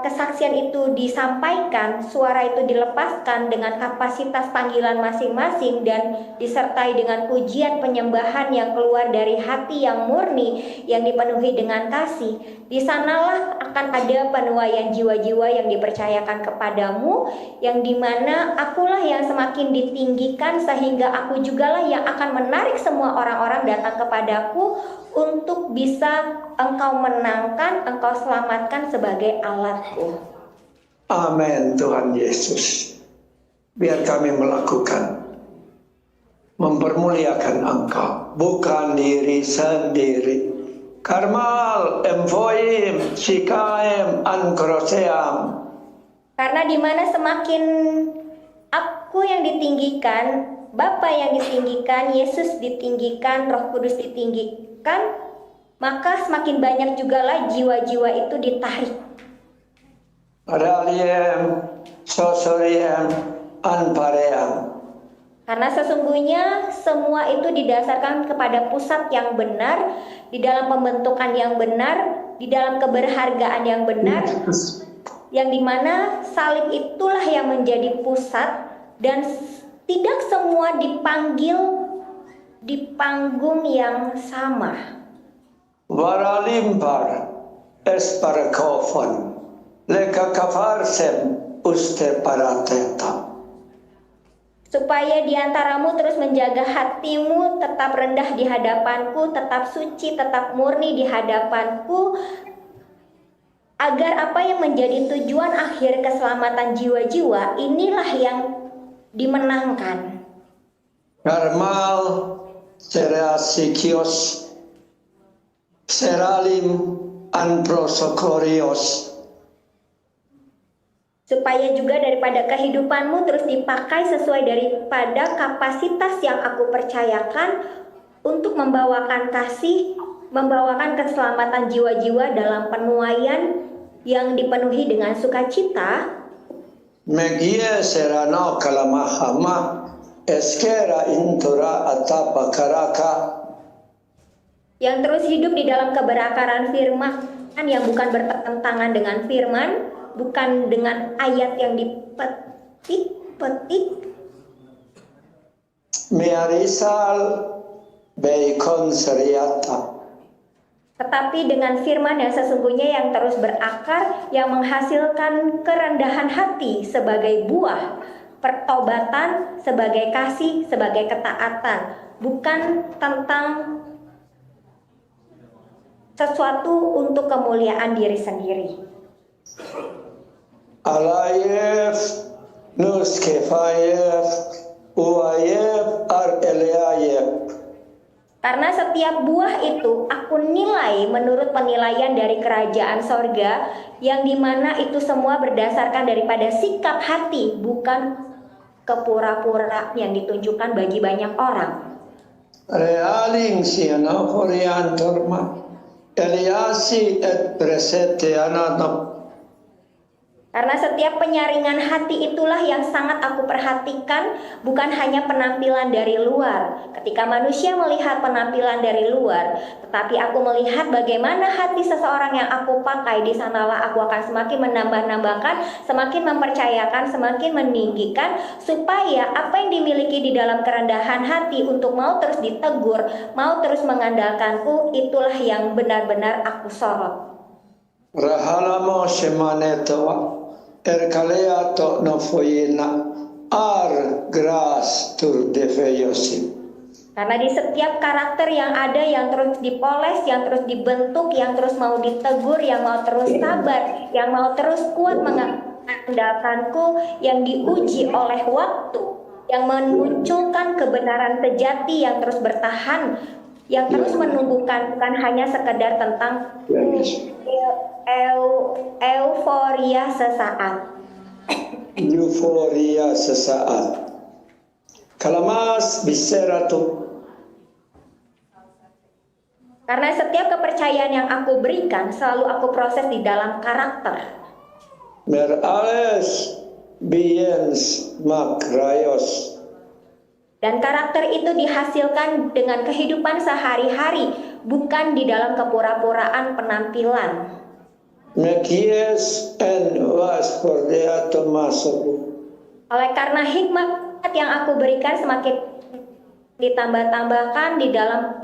kesaksian itu disampaikan, suara itu dilepaskan dengan kapasitas panggilan masing-masing dan disertai dengan pujian penyembahan yang keluar dari hati yang murni, yang dipenuhi dengan kasih, di sanalah akan ada penuaian jiwa-jiwa yang dipercayakan kepadamu, yang dimana akulah yang semakin ditinggikan sehingga aku jugalah yang akan menarik semua orang-orang datang kepadaku untuk bisa engkau menangkan, engkau selamatkan sebagai alatku. Amin Tuhan Yesus. Biar kami melakukan, mempermuliakan Engkau, bukan diri sendiri. Karmal, emfoim, sikaem, ankroseam. Karena dimana semakin aku yang ditinggikan, Bapa yang ditinggikan, Yesus ditinggikan, Roh Kudus ditinggikan, maka semakin banyak jugalah jiwa-jiwa itu ditarik. Raliem, sosoriem, anpaream. Karena sesungguhnya semua itu didasarkan kepada pusat yang benar, di dalam pembentukan yang benar, di dalam keberhargaan yang benar, yang dimana salib itulah yang menjadi pusat, dan tidak semua dipanggil di panggung yang sama. Varalimpar esparakofon, leka kafarsem uste parateta. Supaya diantaramu terus menjaga hatimu tetap rendah di hadapanku, tetap suci, tetap murni di hadapanku, agar apa yang menjadi tujuan akhir keselamatan jiwa-jiwa inilah yang dimenangkan. Karmal serasikios seralim anprosokorios. Supaya juga daripada kehidupanmu terus dipakai sesuai daripada kapasitas yang aku percayakan untuk membawakan kasih, membawakan keselamatan jiwa-jiwa dalam penuaian yang dipenuhi dengan sukacita. Megie serano kalamahama eskera intura atapa karaka. Yang terus hidup di dalam keberakaran firman yang bukan bertentangan dengan firman, bukan dengan ayat yang dipetik-petik. Mearisal beikon seriata. Tetapi dengan firman yang sesungguhnya yang terus berakar, yang menghasilkan kerendahan hati sebagai buah, pertobatan sebagai kasih, sebagai ketaatan, bukan tentang sesuatu untuk kemuliaan diri sendiri. Alayev, Nuskefayev, Uayev, Ar-Eliayev. Karena setiap buah itu aku nilai menurut penilaian dari kerajaan sorga, yang dimana itu semua berdasarkan daripada sikap hati, bukan kepura-pura yang ditunjukkan bagi banyak orang. Realing siana horiantorma, Eliasi et presete anatap. Karena setiap penyaringan hati itulah yang sangat aku perhatikan, bukan hanya penampilan dari luar. Ketika manusia melihat penampilan dari luar, tetapi aku melihat bagaimana hati seseorang yang aku pakai, di sanalah aku akan semakin menambah-nambahkan, semakin mempercayakan, semakin meninggikan, supaya apa yang dimiliki di dalam kerendahan hati untuk mau terus ditegur, mau terus mengandalkanku, itulah yang benar-benar aku sorot. Rahalamo shemanetawa. Erkaleato no foyena ar gras tur defeyosim. Karena di setiap karakter yang ada, yang terus dipoles, yang terus dibentuk, yang terus mau ditegur, yang mau terus sabar, yang mau terus kuat mengandalkanku, yang diuji oleh waktu, yang memunculkan kebenaran sejati yang terus bertahan, yang terus menumbuhkan bukan hanya sekedar tentang euforia sesaat. Euforia sesaat. Kalamas biseratu. Karena setiap kepercayaan yang aku berikan selalu aku proses di dalam karakter. Merales biens makrayos. Dan karakter itu dihasilkan dengan kehidupan sehari-hari, bukan di dalam kepura-puraan penampilan. Mekies en was cordeato masobu. Oleh karena hikmat yang aku berikan semakin ditambah-tambahkan di dalam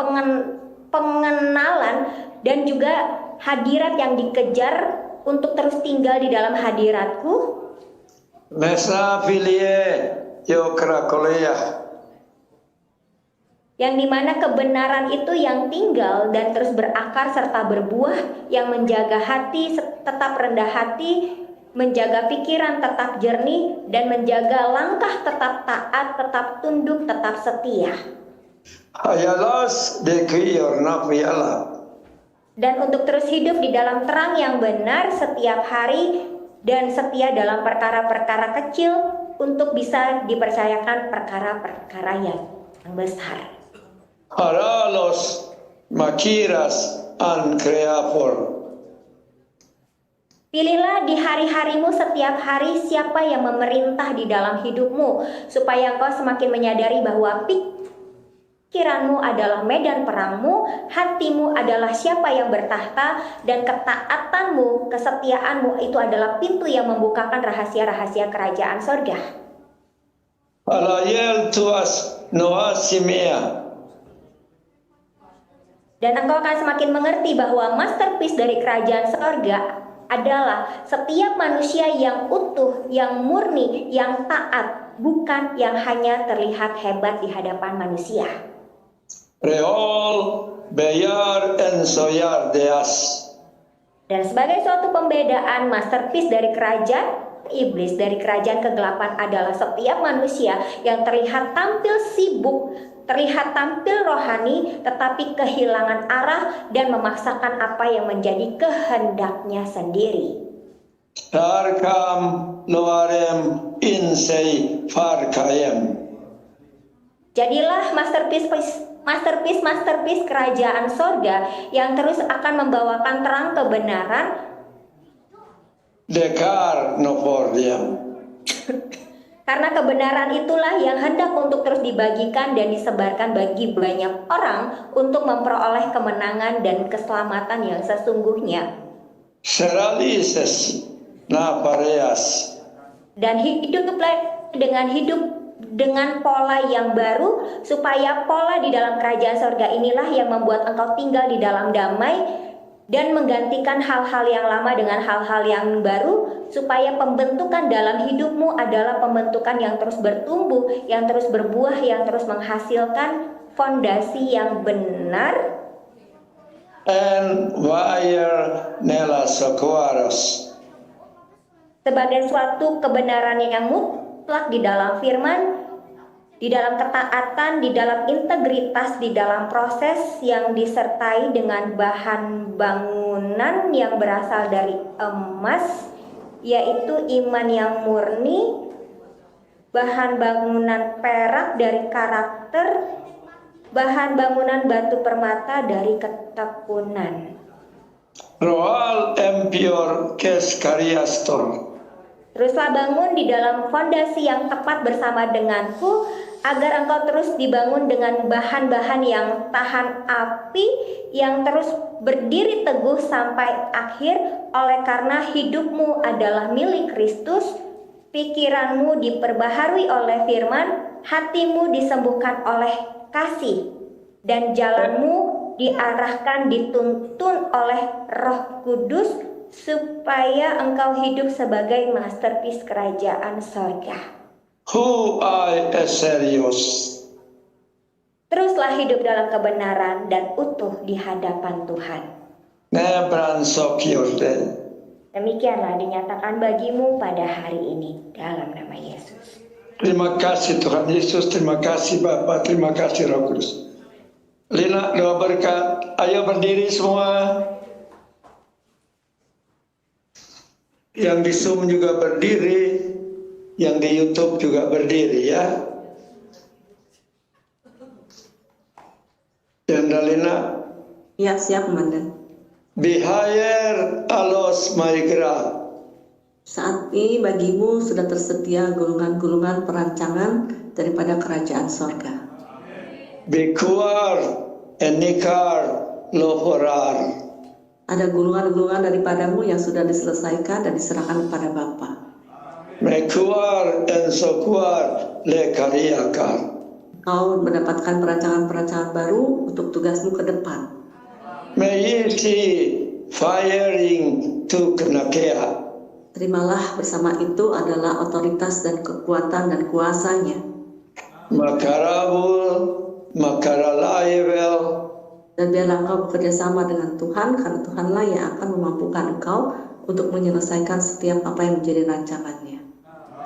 pengenalan dan juga hadirat yang dikejar untuk terus tinggal di dalam hadiratku. Mesa filie yokrakolea. Yang dimana kebenaran itu yang tinggal dan terus berakar serta berbuah, yang menjaga hati tetap rendah hati, menjaga pikiran tetap jernih, dan menjaga langkah tetap taat, tetap tunduk, tetap setia. Hayalas dekiyorna fiala. Dan untuk terus hidup di dalam terang yang benar setiap hari, dan setia dalam perkara-perkara kecil untuk bisa dipercayakan perkara-perkara yang besar. Haralos makiras and Creator. Pilihlah di hari-harimu setiap hari siapa yang memerintah di dalam hidupmu, supaya engkau semakin menyadari bahwa pikiranmu adalah medan perangmu, hatimu adalah siapa yang bertahta, dan ketaatanmu, kesetiaanmu itu adalah pintu yang membukakan rahasia-rahasia kerajaan sorga. Alayel tuas noasimea. Dan engkau akan semakin mengerti bahwa masterpiece dari kerajaan sorga adalah setiap manusia yang utuh, yang murni, yang taat, bukan yang hanya terlihat hebat di hadapan manusia. Reol beyar en soyar deas. Dan sebagai suatu pembedaan, masterpiece dari kerajaan iblis, dari kerajaan kegelapan adalah setiap manusia yang terlihat tampil sibuk, terlihat tampil rohani, tetapi kehilangan arah dan memaksakan apa yang menjadi kehendaknya sendiri. Tarkam loarem insei farkayem. Jadilah masterpiece kerajaan sorga yang terus akan membawakan terang kebenaran. Dekar nopordiam. Karena kebenaran itulah yang hendak untuk terus dibagikan dan disebarkan bagi banyak orang untuk memperoleh kemenangan dan keselamatan yang sesungguhnya. Seralises na pareas. Dan hiduplah dengan pola yang baru, supaya pola di dalam kerajaan sorga inilah yang membuat engkau tinggal di dalam damai dan menggantikan hal-hal yang lama dengan hal-hal yang baru, supaya pembentukan dalam hidupmu adalah pembentukan yang terus bertumbuh, yang terus berbuah, yang terus menghasilkan fondasi yang benar. En wire nela socorros. Sebagai suatu kebenaran yang mutlak di dalam firman, di dalam ketaatan, di dalam integritas, di dalam proses yang disertai dengan bahan bangunan yang berasal dari emas, yaitu iman yang murni, bahan bangunan perak dari karakter, bahan bangunan batu permata dari ketekunan. Roal empior kes kariastor. Teruslah bangun di dalam fondasi yang tepat bersama denganku, agar engkau terus dibangun dengan bahan-bahan yang tahan api, yang terus berdiri teguh sampai akhir, oleh karena hidupmu adalah milik Kristus, pikiranmu diperbaharui oleh firman, hatimu disembuhkan oleh kasih, dan jalanmu diarahkan, dituntun oleh Roh Kudus, supaya engkau hidup sebagai masterpiece kerajaan sorga. Who I serious. Teruslah hidup dalam kebenaran dan utuh di hadapan Tuhan. Nebran sokyorde. Demikianlah dinyatakan bagimu pada hari ini dalam nama Yesus. Terima kasih Tuhan Yesus, terima kasih Bapa, terima kasih Roh Kudus. Lina doa berkat, ayo berdiri semua. Yang di Zoom juga berdiri, yang di YouTube juga berdiri ya. Dan Dalina. Ya, siap Komandan. Bihayer alos maigra. Saat ini bagimu sudah tersedia golongan-golongan perancangan daripada kerajaan sorga. Bikuar enikar lohorar. Ada golongan-golongan daripadamu yang sudah diselesaikan dan diserahkan kepada Bapa. Mekuar en sokuar lekariakar. Kau mendapatkan perancangan-perancangan baru untuk tugasmu ke depan. Meyiti firing to kenakea. Terimalah bersama itu adalah otoritas dan kekuatan dan kuasanya. Makarabul, makaralayevel. Dan biarlah engkau bekerja sama dengan Tuhan, karena Tuhanlah yang akan memampukan engkau untuk menyelesaikan setiap apa yang menjadi rancangannya.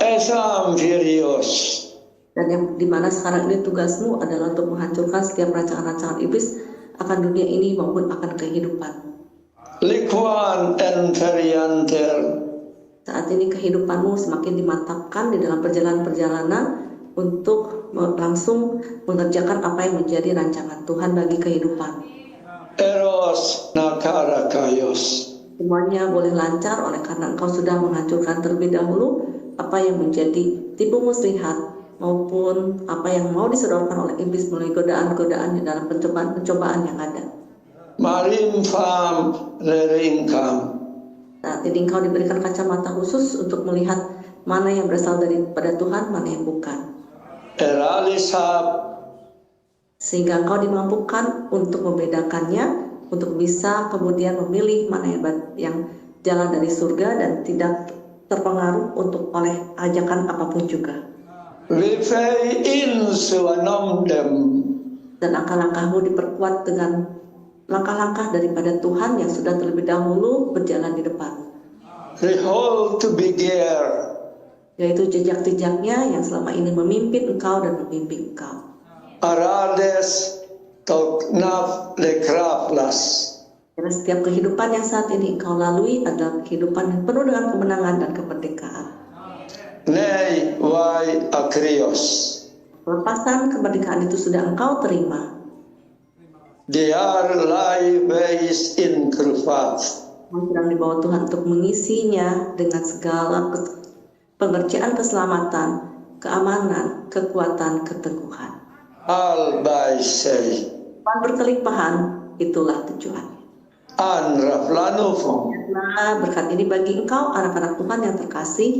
Esam furious. Dan yang dimana sekarang ini tugasmu adalah untuk menghancurkan setiap rancangan-rancangan iblis akan dunia ini maupun akan kehidupan. Likuan en ferianter. Saat ini kehidupanmu semakin dimantapkan di dalam perjalanan-perjalanan untuk langsung mengerjakan apa yang menjadi rancangan Tuhan bagi kehidupan. Ero Dios nakarakayos. Semuanya boleh lancar oleh karena engkau sudah menghancurkan terlebih dahulu apa yang menjadi tipu muslihat maupun apa yang mau disodorkan oleh iblis melalui godaan-godaan dalam pencobaan-pencobaan yang ada. Marim fam reringkam. Nah, jadi engkau diberikan kacamata khusus untuk melihat mana yang berasal daripada Tuhan, mana yang bukan. Eralisab Sehingga engkau dimampukan untuk membedakannya, untuk bisa kemudian memilih mana yang jalan dari surga dan tidak terpengaruh untuk oleh ajakan apapun juga. Rifei in suanomdem. Dan langkah-langkahmu diperkuat dengan langkah-langkah daripada Tuhan yang sudah terlebih dahulu berjalan di depan. Behold to begear. Yaitu jejak-jejaknya yang selama ini memimpin engkau dan membimbing engkau. Arades toknaf lekraflas. Karena setiap kehidupan yang saat ini engkau lalui adalah kehidupan yang penuh dengan kemenangan dan kemerdekaan. Nei wai akrios. Pelepasan kemerdekaan itu sudah engkau terima. Diar lai beis in krufat. Engkau sedang dibawa Tuhan untuk mengisinya dengan segala pengerjaan keselamatan, keamanan, kekuatan, keteguhan. Al baisei. Tuhan berkelimpahan, itulah tujuannya. An raflanufo. Nah, berkat ini bagi engkau, anak-anak Tuhan yang terkasih,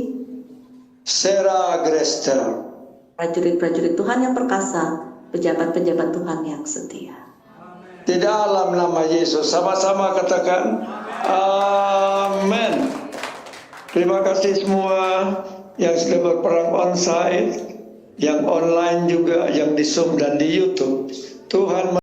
Sera agrester. prajurit-prajurit Tuhan yang perkasa, pejabat-pejabat Tuhan yang setia. Di dalam nama Yesus, sama-sama katakan amin. Terima kasih semua yang sudah berperang onsite, yang online juga, yang di Zoom dan di YouTube. Tuhan